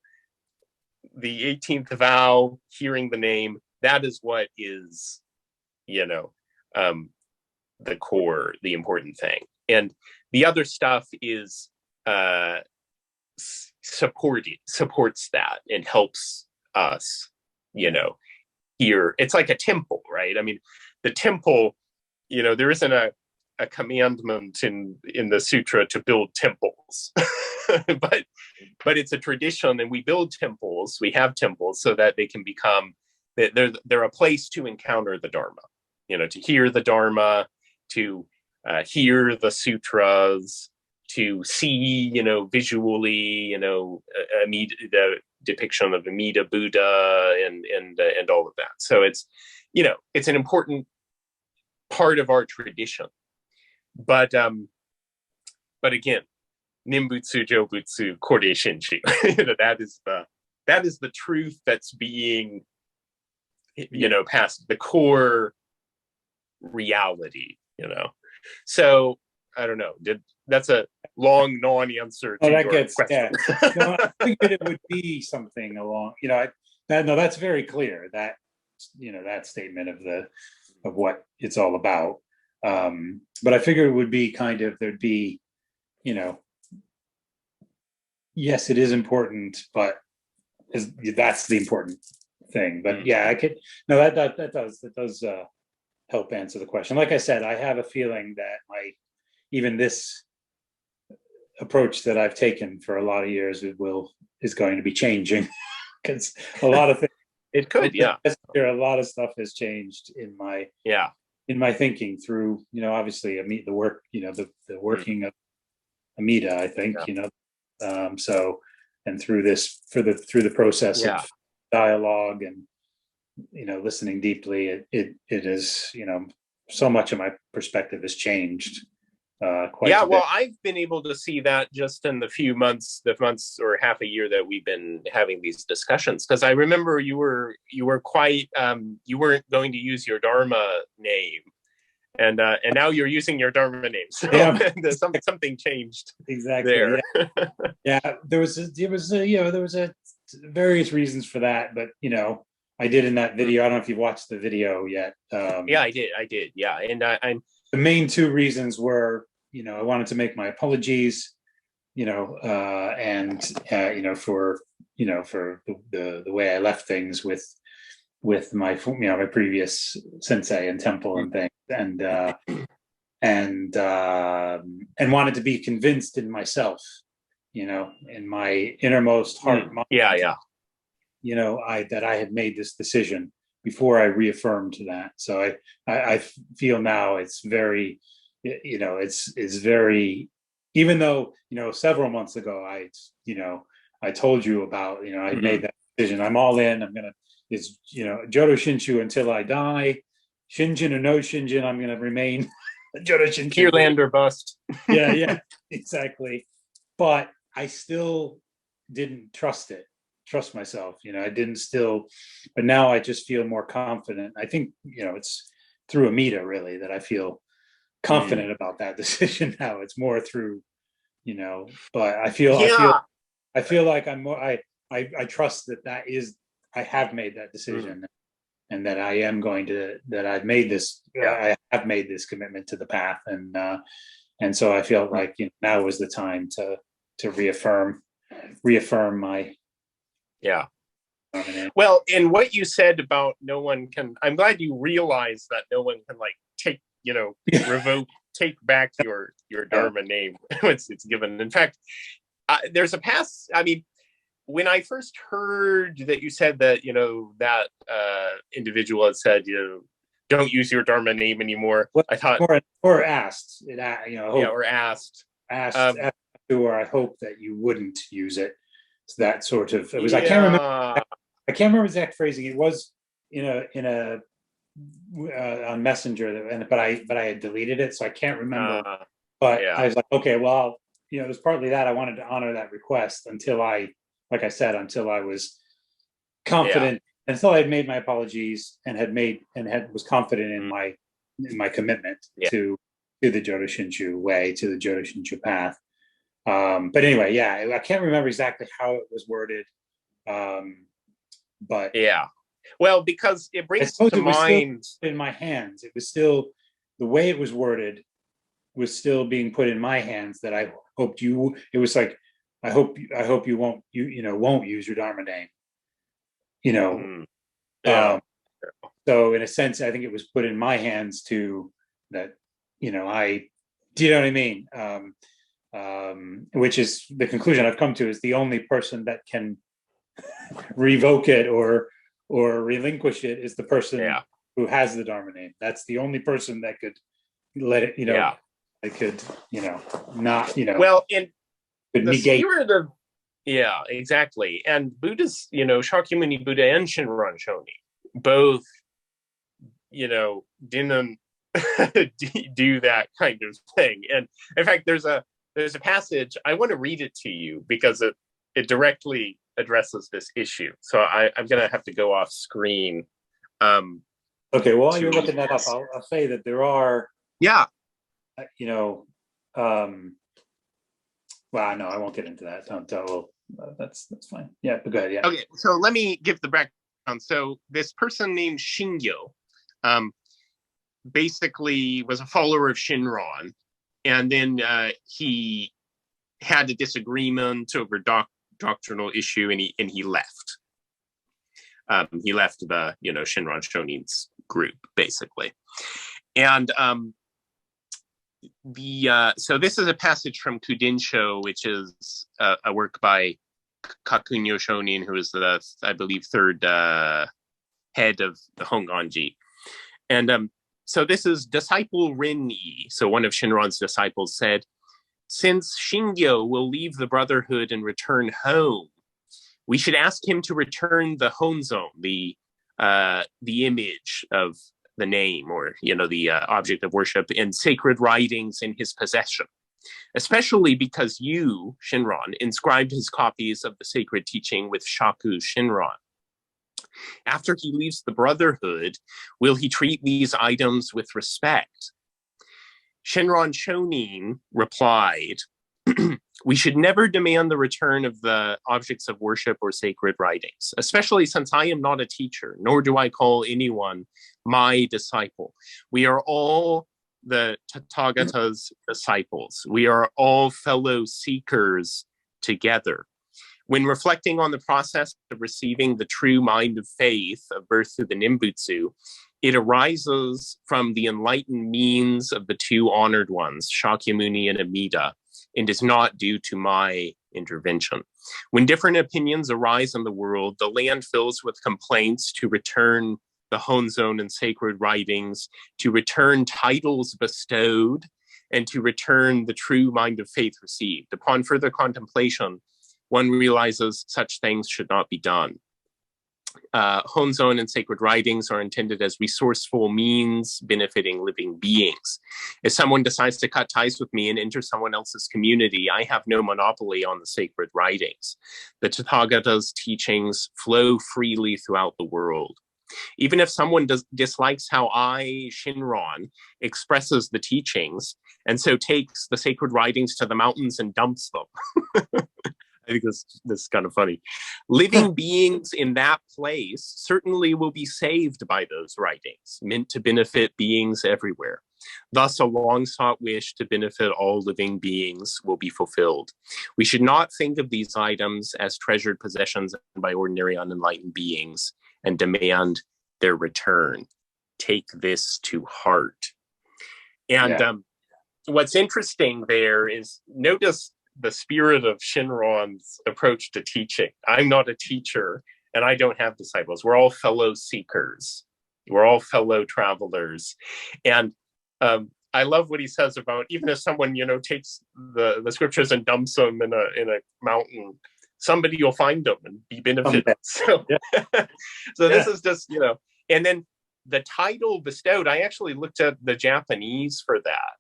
the 18th vow, hearing the name, that is what is, the core, the important thing. And the other stuff is supports that and helps us, here. It's like a temple, right? I mean, the temple, there isn't a commandment in the sutra to build temples, but it's a tradition, and we build temples. We have temples so that they can become, they're a place to encounter the Dharma, to hear the Dharma, to hear the sutras, to see, visually, the depiction of Amida Buddha and all of that. So it's an important part of our tradition. But again, Nimbutsu, Jobutsu, Kore Shinshu. That is the truth that's being, past the core reality. So I don't know. That's a long non-answer to your question. Yeah. No, I figured it would be something along. That's very clear. That that statement of what it's all about. But I figured it would be kind of, there'd be, yes, it is important, but that's the important thing. But yeah, I could, no, that does help answer the question. Like I said, I have a feeling that even this approach that I've taken for a lot of years is going to be changing, because a lot of things, it could, yeah. A lot of stuff has changed in my thinking through, obviously the work, the working of Amida, I think, so, and through the process of dialogue and, listening deeply, it is, so much of my perspective has changed. Quite a bit. Well, I've been able to see that just in the months or half a year that we've been having these discussions. Because I remember you were quite you weren't going to use your Dharma name, and now you're using your Dharma name. So something changed exactly there. Yeah, there was various reasons for that, but I did in that video. I don't know if you've watched the video yet. Yeah, I did. Yeah, and I'm the main two reasons were, I wanted to make my apologies, and for the way I left things with my my previous sensei and temple and things, and wanted to be convinced in myself, in my innermost heart, mind, that I had made this decision before I reaffirmed that. So I feel now it's very, it's very, even though, several months ago, I told you about, I made that decision. I'm all in. It's, Jodo Shinshu until I die. Shinjin or no Shinjin, I'm going to remain Jodo Shinshu. Pure land or bust. Yeah, exactly. But I still didn't trust myself. I didn't but now I just feel more confident. I think, it's through Amida really that I feel confident about that decision now. It's more through, but I feel like I'm more, I trust that is, I have made that decision, and that I am going to, that I've made this, I have made this commitment to the path. And so I feel like, now is the time to reaffirm my Yeah. Dharma name. Well, and what you said about no one can, I'm glad you realize that no one can like take, revoke, take back your Dharma name. It's given. In fact, there's a when I first heard that you said that, that individual had said, don't use your Dharma name anymore. Well, I thought, or asked, or asked, or I hope that you wouldn't use it. So that sort of, it was, yeah. I can't remember exact phrasing. It was in a on Messenger, but I had deleted it, so I can't remember. But I was like, okay, well, it was partly that I wanted to honor that request until I was confident, until I had made my apologies and was confident in my commitment to the Jodo Shinshu way, to the Jodo Shinshu path. But anyway, I can't remember exactly how it was worded. But well, because it brings to mind in my hands. It was still, the way it was worded was still being put in my hands, that I hoped you, it was like, I hope you won't use your Dharma name. So in a sense, I think it was put in my hands to that, do you know what I mean? Which is the conclusion I've come to, is the only person that can revoke it or relinquish it is the person who has the Dharma name. That's the only person that could let it, it could, not, well, in the negate. spirit of, exactly. And Buddha's, Shakyamuni Buddha and Shinran Shoni both, didn't do that kind of thing. And in fact, there's a passage, I want to read it to you because it directly addresses this issue. So I'm going to have to go off screen. Okay, well, while you're looking that up, I'll say that there are, well, no, I won't get into that. That's fine. Yeah, but go ahead. Yeah. Okay, so let me give the background. So this person named Shingyo, basically was a follower of Shinran, and then he had a disagreement over doctrinal issue, and he left. He left the Shinran Shonin's group, basically, and so this is a passage from Kudinsho, which is a work by Kakunyo Shonin, who is the, I believe, third head of the Hongwanji. And so this is disciple Rin-yi. So one of Shinran's disciples said, since Shingyo will leave the Brotherhood and return home, we should ask him to return the Honzon, the image of the name, or the object of worship, and sacred writings in his possession, especially because you, Shinran, inscribed his copies of the sacred teaching with Shaku Shinran. After he leaves the Brotherhood, will he treat these items with respect? Shinran Shonin replied, we should never demand the return of the objects of worship or sacred writings, especially since I am not a teacher, nor do I call anyone my disciple. We are all the Tathagata's disciples. We are all fellow seekers together. When reflecting on the process of receiving the true mind of faith of birth through the Nimbutsu, it arises from the enlightened means of the two honored ones, Shakyamuni and Amida, and is not due to my intervention. When different opinions arise in the world, the land fills with complaints to return the Honzon and sacred writings, to return titles bestowed, and to return the true mind of faith received. Upon further contemplation, one realizes such things should not be done. Honzon and sacred writings are intended as resourceful means benefiting living beings. If someone decides to cut ties with me and enter someone else's community, I have no monopoly on the sacred writings. The Tathagata's teachings flow freely throughout the world. Even if someone dislikes how I, Shinran, expresses the teachings, and so takes the sacred writings to the mountains and dumps them. I think this is kind of funny. Living beings in that place certainly will be saved by those writings, meant to benefit beings everywhere. Thus, a long-sought wish to benefit all living beings will be fulfilled. We should not think of these items as treasured possessions by ordinary unenlightened beings and demand their return. Take this to heart. And what's interesting there is, notice the spirit of Shinron's approach to teaching. I'm not a teacher, and I don't have disciples. We're all fellow seekers. We're all fellow travelers. And I love what he says about, even if someone, takes the scriptures and dumps them in a mountain, somebody will find them and be benefited. So, so this is just, and then the title bestowed, I actually looked at the Japanese for that.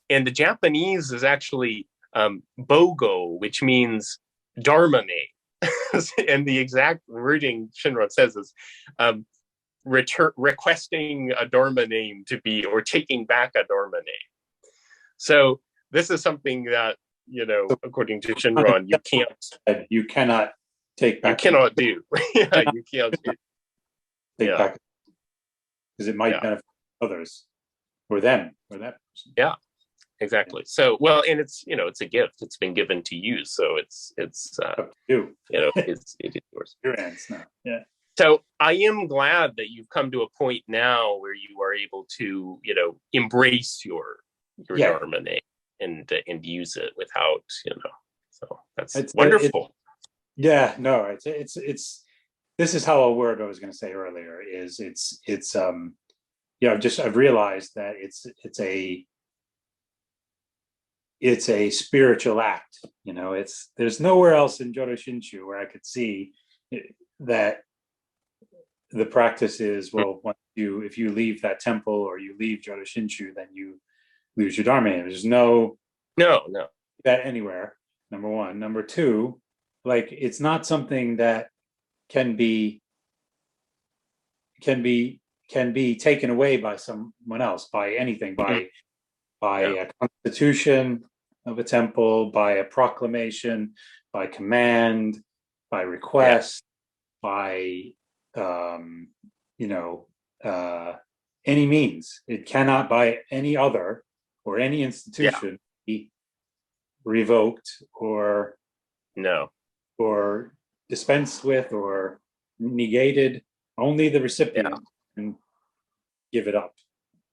And the Japanese is actually Bogo, which means Dharma Name. And the exact wording Shinron says is requesting a Dharma name to be, or taking back a Dharma name. So this is something that, according to Shinron, you cannot take back. You cannot do. You can't take back, because it might benefit others, or them, or that person. Yeah, exactly. So, well, and it's a gift. It's been given to you, so it's up to you. It's yours. Your hands now. Yeah. So I am glad that you've come to a point now where you are able to, embrace your Dharma name and use it without, So that's wonderful. It's this is how a word I was going to say earlier is I've realized that it's a spiritual act. There's nowhere else in Jodo Shinshu where I could see that the practice is, well, if you leave that temple or you leave Jodo Shinshu, then you lose your Dharma. There's no that anywhere. Number one. Number two, it's not something that can be taken away by someone else, by anything, by a constitution of a temple, by a proclamation, by command, by request, by any means. It cannot by any other or any institution be revoked or dispensed with or negated. Only the recipient can give it up.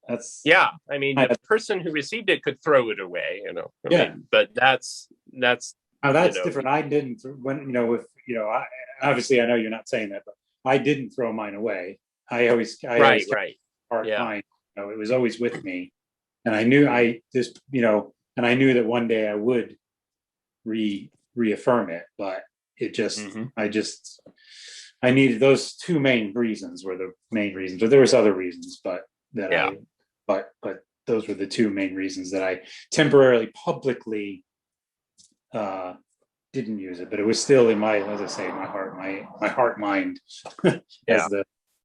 That's the person who received it could throw it away, but that's different. I didn't, obviously I know you're not saying that, but I didn't throw mine away. I always right. Mine. It was always with me, and I knew and I knew that one day I would reaffirm it, but it just I needed those two main reasons were the main reasons. But there was other reasons, but those were the two main reasons that I temporarily publicly didn't use it, but it was still in my, as I say, my heart mind as